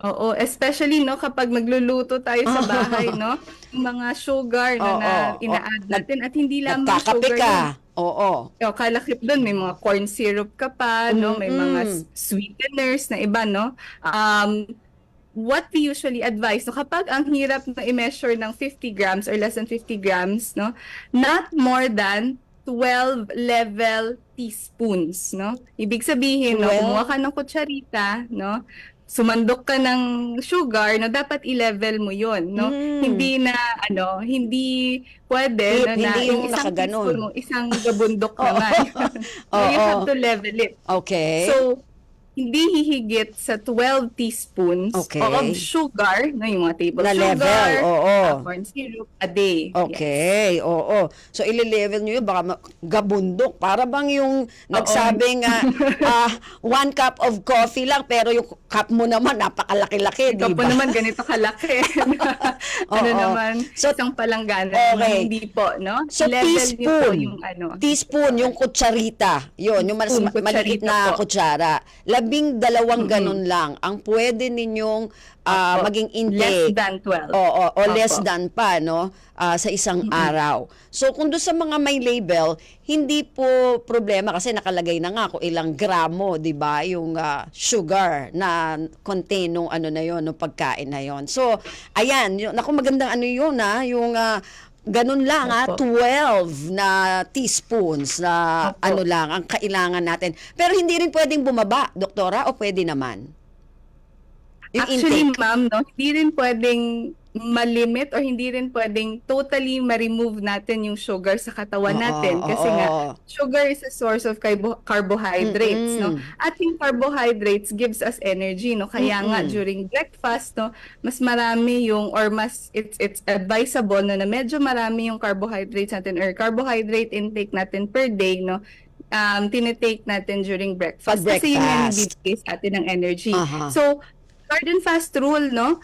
[SPEAKER 7] Oo, especially no kapag nagluluto tayo sa bahay, no? Yung mga sugar
[SPEAKER 1] Oo,
[SPEAKER 7] na
[SPEAKER 1] oo.
[SPEAKER 7] ina-add natin at hindi lamang
[SPEAKER 1] Nagkakape
[SPEAKER 7] sugar
[SPEAKER 1] ka.
[SPEAKER 7] yun.
[SPEAKER 1] Oo.
[SPEAKER 7] O, kalakip doon, may mga corn syrup ka pa, no? May mga sweeteners na iba, no? What we usually advise, no, kapag ang hirap na i-measure ng 50 grams or less than 50 grams, no, not more than 12 level teaspoons, no? Ibig sabihin, no,
[SPEAKER 1] 12?
[SPEAKER 7] kumuha ka ng kutsarita, no, sumandok ka ng sugar, no, dapat i-level mo yon, no? Hindi na, hindi pwede, no, na
[SPEAKER 1] Hindi yung
[SPEAKER 7] isang
[SPEAKER 1] nakaganon.
[SPEAKER 7] teaspoon mo, isang gabundok naman. No, you have to level it.
[SPEAKER 1] Okay.
[SPEAKER 7] So, hindi hihigit sa 12 teaspoons
[SPEAKER 1] Okay.
[SPEAKER 7] of sugar, no, yung mga table
[SPEAKER 1] Na
[SPEAKER 7] sugar,
[SPEAKER 1] level, oo.
[SPEAKER 7] corn syrup a day.
[SPEAKER 1] Okay, oo. So, ile-level nyo yun, baka gabundok. Para bang yung nagsabing 1 cup of coffee lang, pero yung cup mo naman, napakalaki-laki,
[SPEAKER 7] Ito
[SPEAKER 1] di
[SPEAKER 7] po
[SPEAKER 1] ba?
[SPEAKER 7] naman ganito kalaki.
[SPEAKER 1] Oo.
[SPEAKER 7] naman,
[SPEAKER 1] So,
[SPEAKER 7] isang palanggana.
[SPEAKER 1] okay.
[SPEAKER 7] Hindi po, no?
[SPEAKER 1] So,
[SPEAKER 7] Level niyo po
[SPEAKER 1] teaspoon.
[SPEAKER 7] yung
[SPEAKER 1] Teaspoon, yung kutsarita. Yun, yung mas
[SPEAKER 7] Teaspoon,
[SPEAKER 1] maliit
[SPEAKER 7] kutsarita
[SPEAKER 1] na
[SPEAKER 7] po.
[SPEAKER 1] kutsara. 12 ganun lang ang pwede ninyong
[SPEAKER 7] Opo.
[SPEAKER 1] maging
[SPEAKER 7] Less
[SPEAKER 1] intake.
[SPEAKER 7] than 12.
[SPEAKER 1] Oo, o
[SPEAKER 7] Opo.
[SPEAKER 1] less than pa, no? Sa isang araw. So, kung doon sa mga may label, hindi po problema kasi nakalagay na nga kung ilang gramo, di ba, yung sugar na contain nung ano na yon, nung pagkain na yon. So, ayan, naku, magandang ano yun, yung ganun lang,
[SPEAKER 7] Opo.
[SPEAKER 1] 12 na teaspoons na
[SPEAKER 7] Opo.
[SPEAKER 1] ano lang ang kailangan natin. Pero hindi rin pwedeng bumaba, doktora, o pwede naman? Yung
[SPEAKER 7] Actually,
[SPEAKER 1] intake.
[SPEAKER 7] ma'am, no, hindi rin pwedeng malimit or hindi rin pwedeng totally ma-remove natin yung sugar sa katawan
[SPEAKER 1] Oo,
[SPEAKER 7] natin kasi
[SPEAKER 1] oo.
[SPEAKER 7] nga sugar is a source of carbohydrates, no? At yung carbohydrates gives us energy, no? Kaya nga during breakfast, no, mas marami yung or mas it's advisable no, na medyo marami yung carbohydrates natin or carbohydrate intake natin per day, no? Tinitake natin during breakfast.
[SPEAKER 1] Pag
[SPEAKER 7] Kasi yun yung
[SPEAKER 1] breakfast.
[SPEAKER 7] bibigay sa atin ng energy.
[SPEAKER 1] Aha.
[SPEAKER 7] So, garden fast rule, no?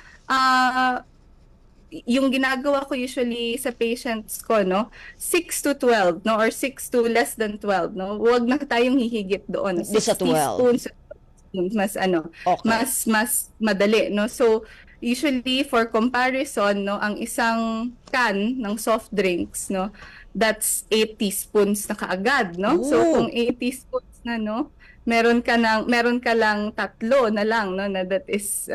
[SPEAKER 7] Yung ginagawa ko usually sa patients ko, no? 6 to 12, no? Or 6 to less than 12, no? Huwag na tayong hihigit doon.
[SPEAKER 1] Di sa 12.
[SPEAKER 7] Teaspoons, mas
[SPEAKER 1] Okay.
[SPEAKER 7] mas madali, no? So, usually for comparison, no, ang isang can ng soft drinks, no, that's 8 teaspoons na kaagad, no? So,
[SPEAKER 1] Ooh.
[SPEAKER 7] kung 8 teaspoons na, no, meron ka lang 3 na lang, no, na that is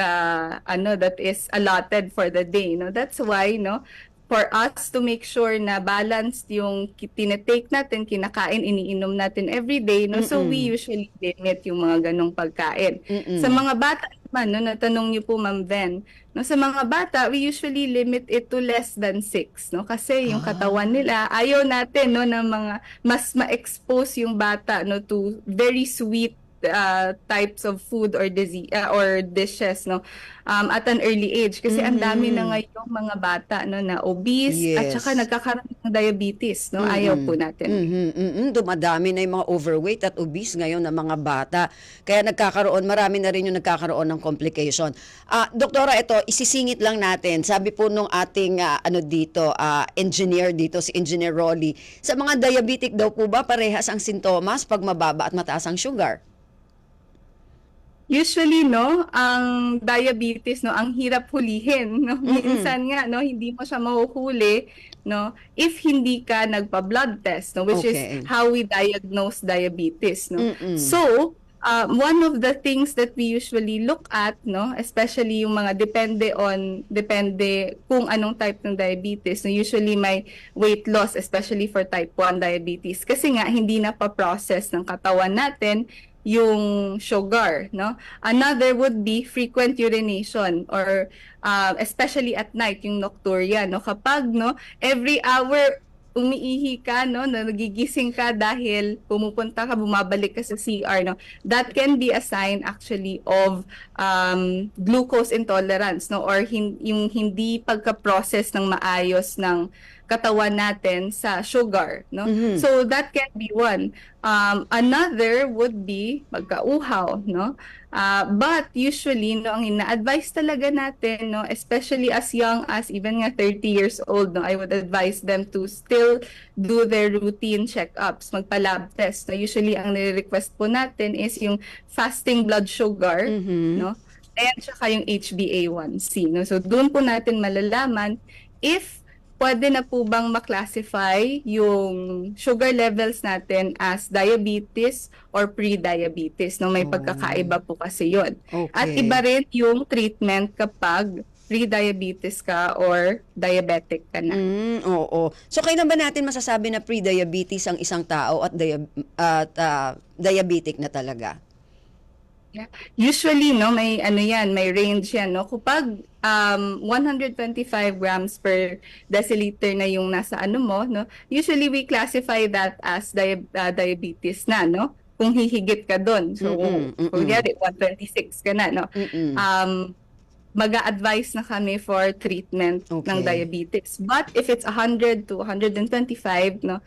[SPEAKER 7] allotted for the day, no. That's why, no, for us to make sure na balanced yung tinetake natin, kinakain, iniinom natin every day, no. So we usually limit yung mga ganong pagkain. Sa mga bata naman, no, natanong niyo po, Ma'am Ven, no, sa mga bata, we usually limit it to less than 6, no, kasi yung katawan nila, ayaw natin, no, na mga mas ma-expose yung bata, no, to very sweet types of food or or dishes, no, at an early age kasi ang dami na ngayong mga bata, no, na obese at
[SPEAKER 1] Yes.
[SPEAKER 7] saka nagkakaroon ng diabetes, no. Ayaw po natin.
[SPEAKER 1] Dumadami na yung mga overweight at obese ngayon ng mga bata. Kaya marami na rin yung nagkakaroon ng complication. Doktora, ito, isisingit lang natin. Sabi po nung ating engineer dito, si Engineer Rolly, sa mga diabetic daw po ba parehas ang sintomas pag mababa at mataas ang sugar?
[SPEAKER 7] Usually, no, ang diabetes, no, ang hirap hulihin, no. Minsan nga, no, hindi mo siya mahuhuli, no, if hindi ka nagpa-blood test, no, which
[SPEAKER 1] Okay.
[SPEAKER 7] is how we diagnose diabetes, no.
[SPEAKER 1] Mm-mm.
[SPEAKER 7] So, one of the things that we usually look at, no, especially yung mga depende kung anong type ng diabetes, no, usually may weight loss, especially for type 1 diabetes. Kasi nga, hindi na pa-process ng katawan natin yung sugar, no? Another would be frequent urination or especially at night, yung nocturia, no? Kapag, no, every hour umiihi ka, no, na nagigising ka dahil pumupunta ka, bumabalik ka sa CR, no, that can be a sign actually of glucose intolerance, no, or yung hindi pagka-process ng maayos ng katawan natin sa sugar, no. So that can be one. Another would be pagkauhaw, no. But usually, no, ang ina-advise talaga natin, no, especially as young as even nga 30 years old, no, I would advise them to still do their routine checkups, magpa-lab test. No, usually, ang nire-request po natin is yung fasting blood sugar, no, and saka yung HbA1c. No? So, doon po natin malalaman if pwede na po bang maklasify yung sugar levels natin as diabetes or pre-diabetes. No? May pagkakaiba po kasi yun.
[SPEAKER 1] Okay.
[SPEAKER 7] At iba rin yung treatment kapag pre-diabetes ka or diabetic ka na.
[SPEAKER 1] Oo. So, kailan ba natin masasabi na pre-diabetes ang isang tao at diabetic na talaga?
[SPEAKER 7] Yeah. Usually, no, may ano yan, may range yan, no. Kapag 125 grams per deciliter na yung nasa ano mo, no, usually we classify that as diabetes na, no. Kung hihigit ka doon. So, kung 126 ka na, no. Mag-a-advise na kami for treatment ng diabetes. But if it's 100 to 125, no,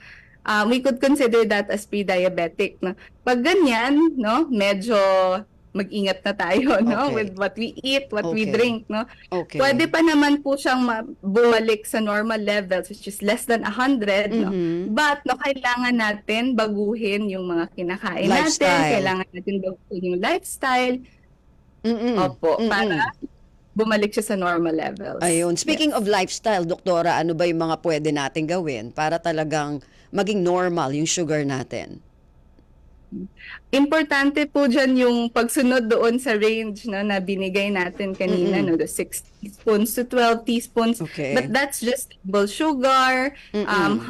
[SPEAKER 7] we could consider that as pre-diabetic, no. Pag ganyan, no, medyo mag-ingat na tayo, no, with what we eat, what we drink, no.
[SPEAKER 1] Okay.
[SPEAKER 7] Pwede pa naman po siyang bumalik sa normal levels, which is less than 100, no. But, no, kailangan natin baguhin yung mga kinakain natin, kailangan natin baguhin yung lifestyle. Opo, para bumalik siya sa normal levels.
[SPEAKER 1] Ayun. Speaking of lifestyle, doktora, ano ba yung mga pwede natin gawin para talagang maging normal yung sugar natin?
[SPEAKER 7] Importante po dyan yung pagsunod doon sa range, no, na binigay natin kanina, no, the 6 teaspoons to 12 teaspoons.
[SPEAKER 1] Okay.
[SPEAKER 7] But that's just table sugar,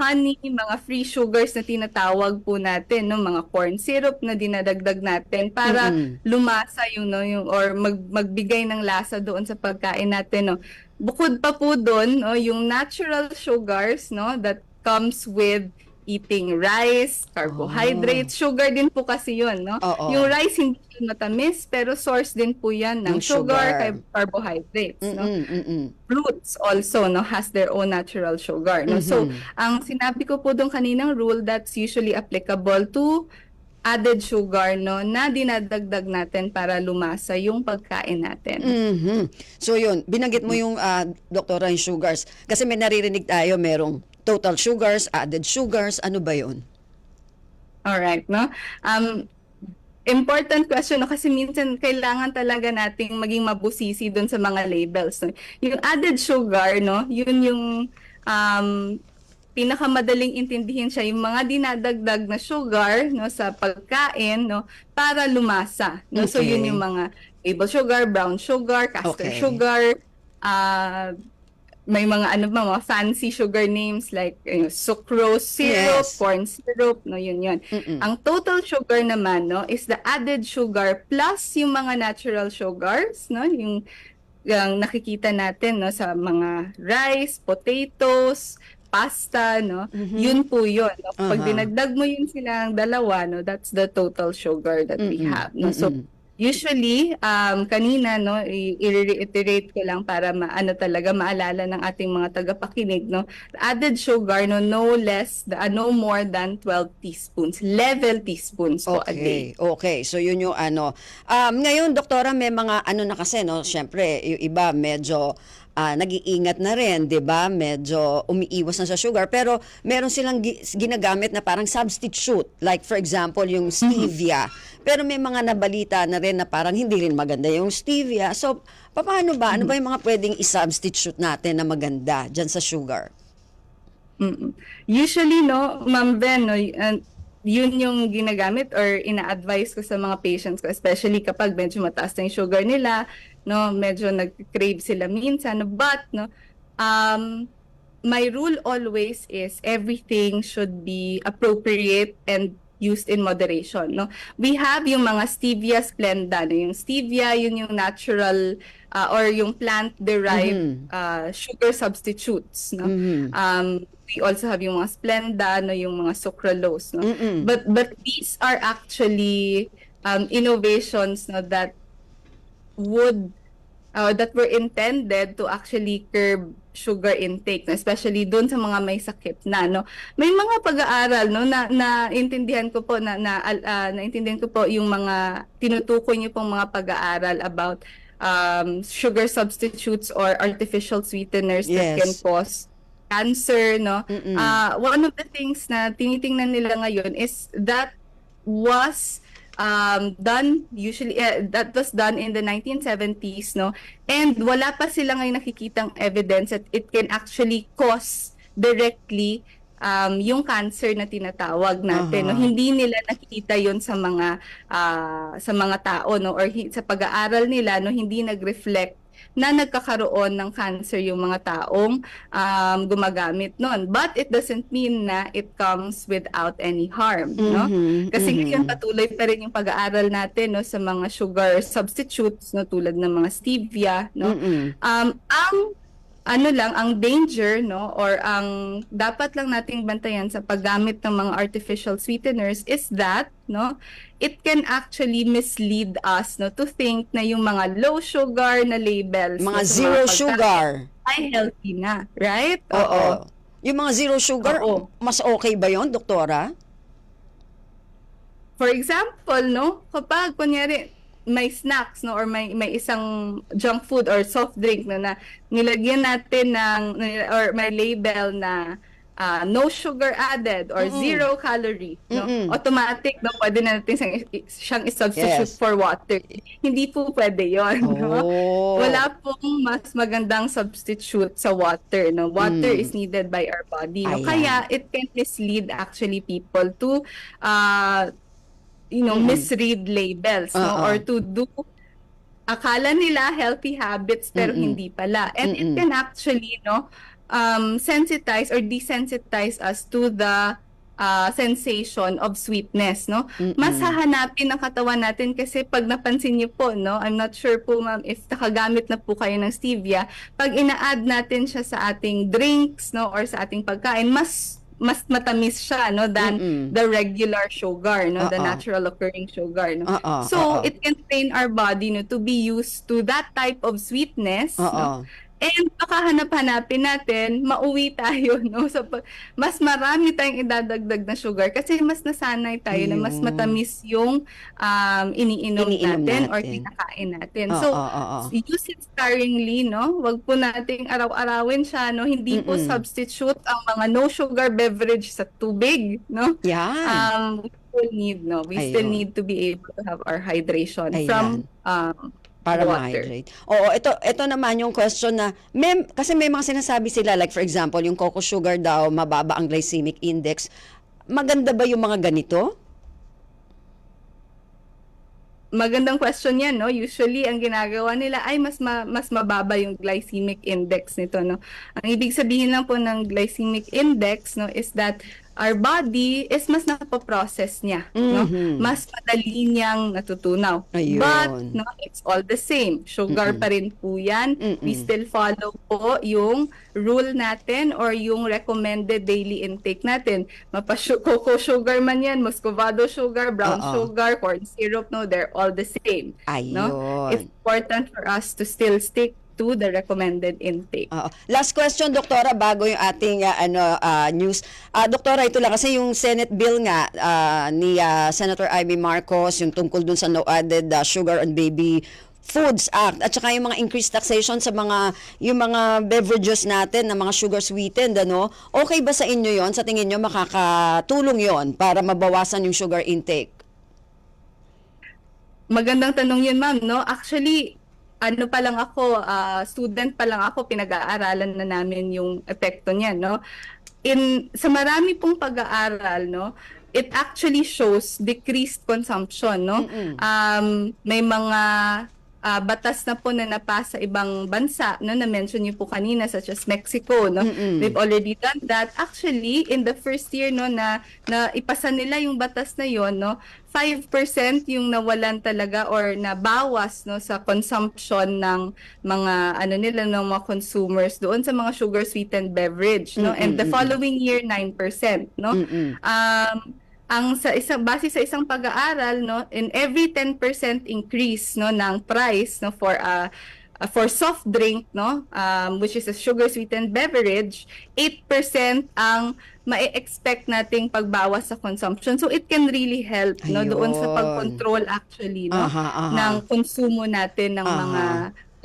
[SPEAKER 7] honey, mga free sugars na tinatawag po natin, no, mga corn syrup na dinadagdag natin para lumasa yung, no, yung, or magbigay ng lasa doon sa pagkain natin, no. Bukod pa po doon, no, yung natural sugars, no, that comes with eating rice, carbohydrates, sugar din po kasi yun, no? Yung rice hindi matamis, pero source din po yan ng sugar, carbohydrates, no? Fruits also, no, has their own natural sugar, no? So, ang sinabi ko po doon kaninang rule, that's usually applicable to added sugar, no, na dinadagdag natin para lumasa yung pagkain natin.
[SPEAKER 1] So yun, binanggit mo yung doktora, yung sugars. Kasi may naririnig tayo, merong total sugars, added sugars, ano ba yun?
[SPEAKER 7] Alright, no? Important question, no? Kasi minsan kailangan talaga nating maging mabusisi doon sa mga labels. No? Yung added sugar, no, yun yung pinakamadaling intindihin siya, yung mga dinadagdag na sugar, no, sa pagkain, no, para lumasa. No? So yun yung mga table sugar, brown sugar, caster sugar, may mga ano ba, mga fancy sugar names like sucrose syrup, corn syrup, no, yun. Ang total sugar naman, no, is the added sugar plus yung mga natural sugars, no, yung nakikita natin, no, sa mga rice, potatoes, pasta, no, yun po yun. No? Pag dinagdag mo yun silang dalawa, no, that's the total sugar that we have. No? So, usually, kanina, no, i-reiterate ko lang para talaga maalala ng ating mga tagapakinig, no, added sugar, no, no more than 12 teaspoons, level teaspoons po a day.
[SPEAKER 1] Okay, so yun yung ano. Ngayon, doktora, may mga ano na kasi, no, syempre, yung iba medyo nag-iingat na rin, 'di ba? Medyo umiiwas na sa sugar, pero meron silang ginagamit na parang substitute. Like for example, yung stevia. Pero may mga nabalita na rin na parang hindi rin maganda yung stevia. So, paano ba? Ano ba yung mga pwedeng i-substitute natin na maganda dyan sa sugar?
[SPEAKER 7] Usually, no, Ma'am Ben, no, yun yung ginagamit or ina-advise ko sa mga patients ko, especially kapag medyo mataas na yung sugar nila, no, medyo nag-crave sila minsan, no, but, no, my rule always is everything should be appropriate and used in moderation, no. We have yung mga stevia splenda, no, yung stevia, yun yung natural or yung plant-derived sugar substitutes, no. We also have yung mga splenda, no, yung mga sucralose, no. But these are actually innovations, no, that were intended to actually curb sugar intake, no? Especially doon sa mga may sakit na, no. May mga pag-aaral, no, na naintindihan ko po naintindihan ko po yung mga tinutukoy niyo pong mga pag-aaral about sugar substitutes or artificial sweeteners that can cause cancer, no. One of the things na tinitingnan nila ngayon is that was done usually that was done in the 1970s, no, and wala pa sila ngayon nakikitang evidence that it can actually cause directly yung cancer na tinatawag natin, no. Hindi nila nakikita yon sa mga tao, no, or sa pag-aaral nila, no, hindi nag-reflect na nagkakaroon ng cancer yung mga taong gumagamit nun. But it doesn't mean na it comes without any harm, no? Kasi ngayon patuloy pa rin yung pag-aaral natin, no, sa mga sugar substitutes, no, tulad ng mga stevia, no. Ang danger, no, or ang dapat lang nating bantayan sa paggamit ng mga artificial sweeteners is that, no, it can actually mislead us, no, to think na yung mga low sugar na labels,
[SPEAKER 1] Mga
[SPEAKER 7] no, sa
[SPEAKER 1] zero
[SPEAKER 7] pagkain
[SPEAKER 1] sugar.
[SPEAKER 7] ay healthy na, right?
[SPEAKER 1] Oo. Yung mga zero sugar,
[SPEAKER 7] Oo.
[SPEAKER 1] mas okay ba yon, doktora?
[SPEAKER 7] For example, no, kapag kunyari may snacks, no, or may isang junk food or soft drink na nilagyan natin or may label na no sugar added or zero calorie, no, automatic, no, pwede na natin siyang i-substitute for water. Hindi po pwede yon, no. Wala pong mas magandang substitute sa water, no. Water is needed by our body, no.
[SPEAKER 1] Ayan.
[SPEAKER 7] Kaya it can mislead actually people to misread labels, no, or to do akala nila healthy habits pero hindi pala, and it can actually, no, sensitize or desensitize us to the sensation of sweetness, no. Mas hahanapin ng katawan natin kasi pag napansin niyo po, no, I'm not sure po ma'am if nakagamit na po kayo ng stevia, pag ina-add natin siya sa ating drinks, no, or sa ating pagkain, mas matamis siya, no, than the regular sugar, no, the natural occurring sugar, no. So it can train our body, no, to be used to that type of sweetness, no. And makahanap-hanapin natin, mauwi tayo, no, so mas marami tayong idadagdag na sugar kasi mas nasanay tayo na mas matamis yung iniinom natin or kinakain natin. So use it sparingly, no, wag po nating araw-arawin siya, no, hindi po substitute ang mga no sugar beverage sa tubig, no.
[SPEAKER 1] Yan.
[SPEAKER 7] We still need to be able to have our hydration from
[SPEAKER 1] para
[SPEAKER 7] water.
[SPEAKER 1] ma-hydrate. Oo, ito naman yung question na, kasi may mga sinasabi sila, like for example, yung cocoa sugar daw, mababa ang glycemic index. Maganda ba yung mga ganito?
[SPEAKER 7] Magandang question yan, no? Usually, ang ginagawa nila ay mas mababa yung glycemic index nito, no? Ang ibig sabihin lang po ng glycemic index, no, is that our body is mas napoprocess niya, no? Mas madali niyang natutunaw.
[SPEAKER 1] Ayun.
[SPEAKER 7] But, no, it's all the same. Sugar pa rin po yan. We still follow po yung rule natin or yung recommended daily intake natin. Cocoa sugar man yan, muscovado sugar, brown sugar, corn syrup, no, they're all the same. No? It's important for us to still stick to the recommended intake.
[SPEAKER 1] Last question, Doktora, bago yung ating news. Doktora, ito lang kasi yung Senate bill nga ni Senator Amy Marcos, yung tungkol dun sa no added sugar on baby Foods Act at saka yung mga increased taxation sa yung mga beverages natin na mga sugar sweetened, ano? Okay ba sa inyo yon? Sa tingin nyo makakatulong yon para mabawasan yung sugar intake?
[SPEAKER 7] Magandang tanong yun, ma'am, no? Actually, ano pa lang ako, student pa lang ako, pinag-aaralan na namin yung epekto niya, no? Sa marami pong pag-aaral, no, it actually shows decreased consumption, no? May mga batas na po na napasa ibang bansa, no, na-mention niyo po kanina, such as Mexico, no? They've already done that. Actually, in the first year, no, na ipasa nila yung batas na yon, no, 5% yung nawalan talaga or nabawas, no, sa consumption ng mga ano nila, ng mga consumers doon sa mga sugar sweetened beverage, no? And the following year 9%, no? Base sa isang pag-aaral, no, in every 10% increase, no, ng price, no, for soft drink, no, which is a sugar sweetened beverage, 8% ang ma-expect nating pagbawas sa consumption. So it can really help, no, doon sa pag-control actually, no, ng konsumo natin ng mga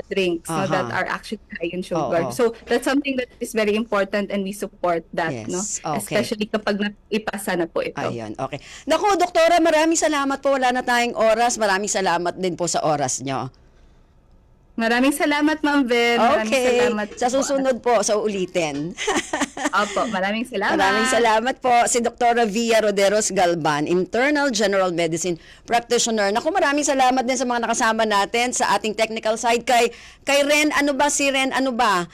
[SPEAKER 7] drinks, no, that are actually high in sugar. So that's something that is very important and we support that,
[SPEAKER 1] Yes,
[SPEAKER 7] no,
[SPEAKER 1] okay.
[SPEAKER 7] especially kapag ipasa na po ito.
[SPEAKER 1] Ayun, okay. Naku, doktora, maraming salamat po. Wala na tayong oras. Maraming salamat din po sa oras nyo.
[SPEAKER 7] Maraming salamat, Ma'am Ven. Maraming
[SPEAKER 1] Okay.
[SPEAKER 7] salamat
[SPEAKER 1] Sa
[SPEAKER 7] po.
[SPEAKER 1] susunod po, sa ulitin.
[SPEAKER 7] Opo, maraming salamat.
[SPEAKER 1] Maraming salamat po. Si Dr. Via Roderos Galban, Internal General Medicine Practitioner. Naku, maraming salamat din sa mga nakasama natin sa ating technical side. Kay Ren, ano ba? Si Ren, ano ba?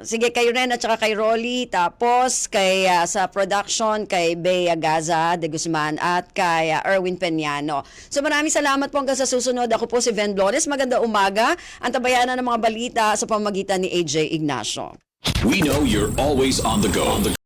[SPEAKER 1] Sige, kay Ren at saka kay Rolly. Tapos kay sa production, kay Bea Gaza de Guzman at kay Erwin Peñano. So maraming salamat po hanggang sa susunod. Ako po si Ven Blores. Maganda umaga. Ang tabayanan ng mga balita sa pamamagitan ni AJ Ignacio.
[SPEAKER 6] We know you're always on the go.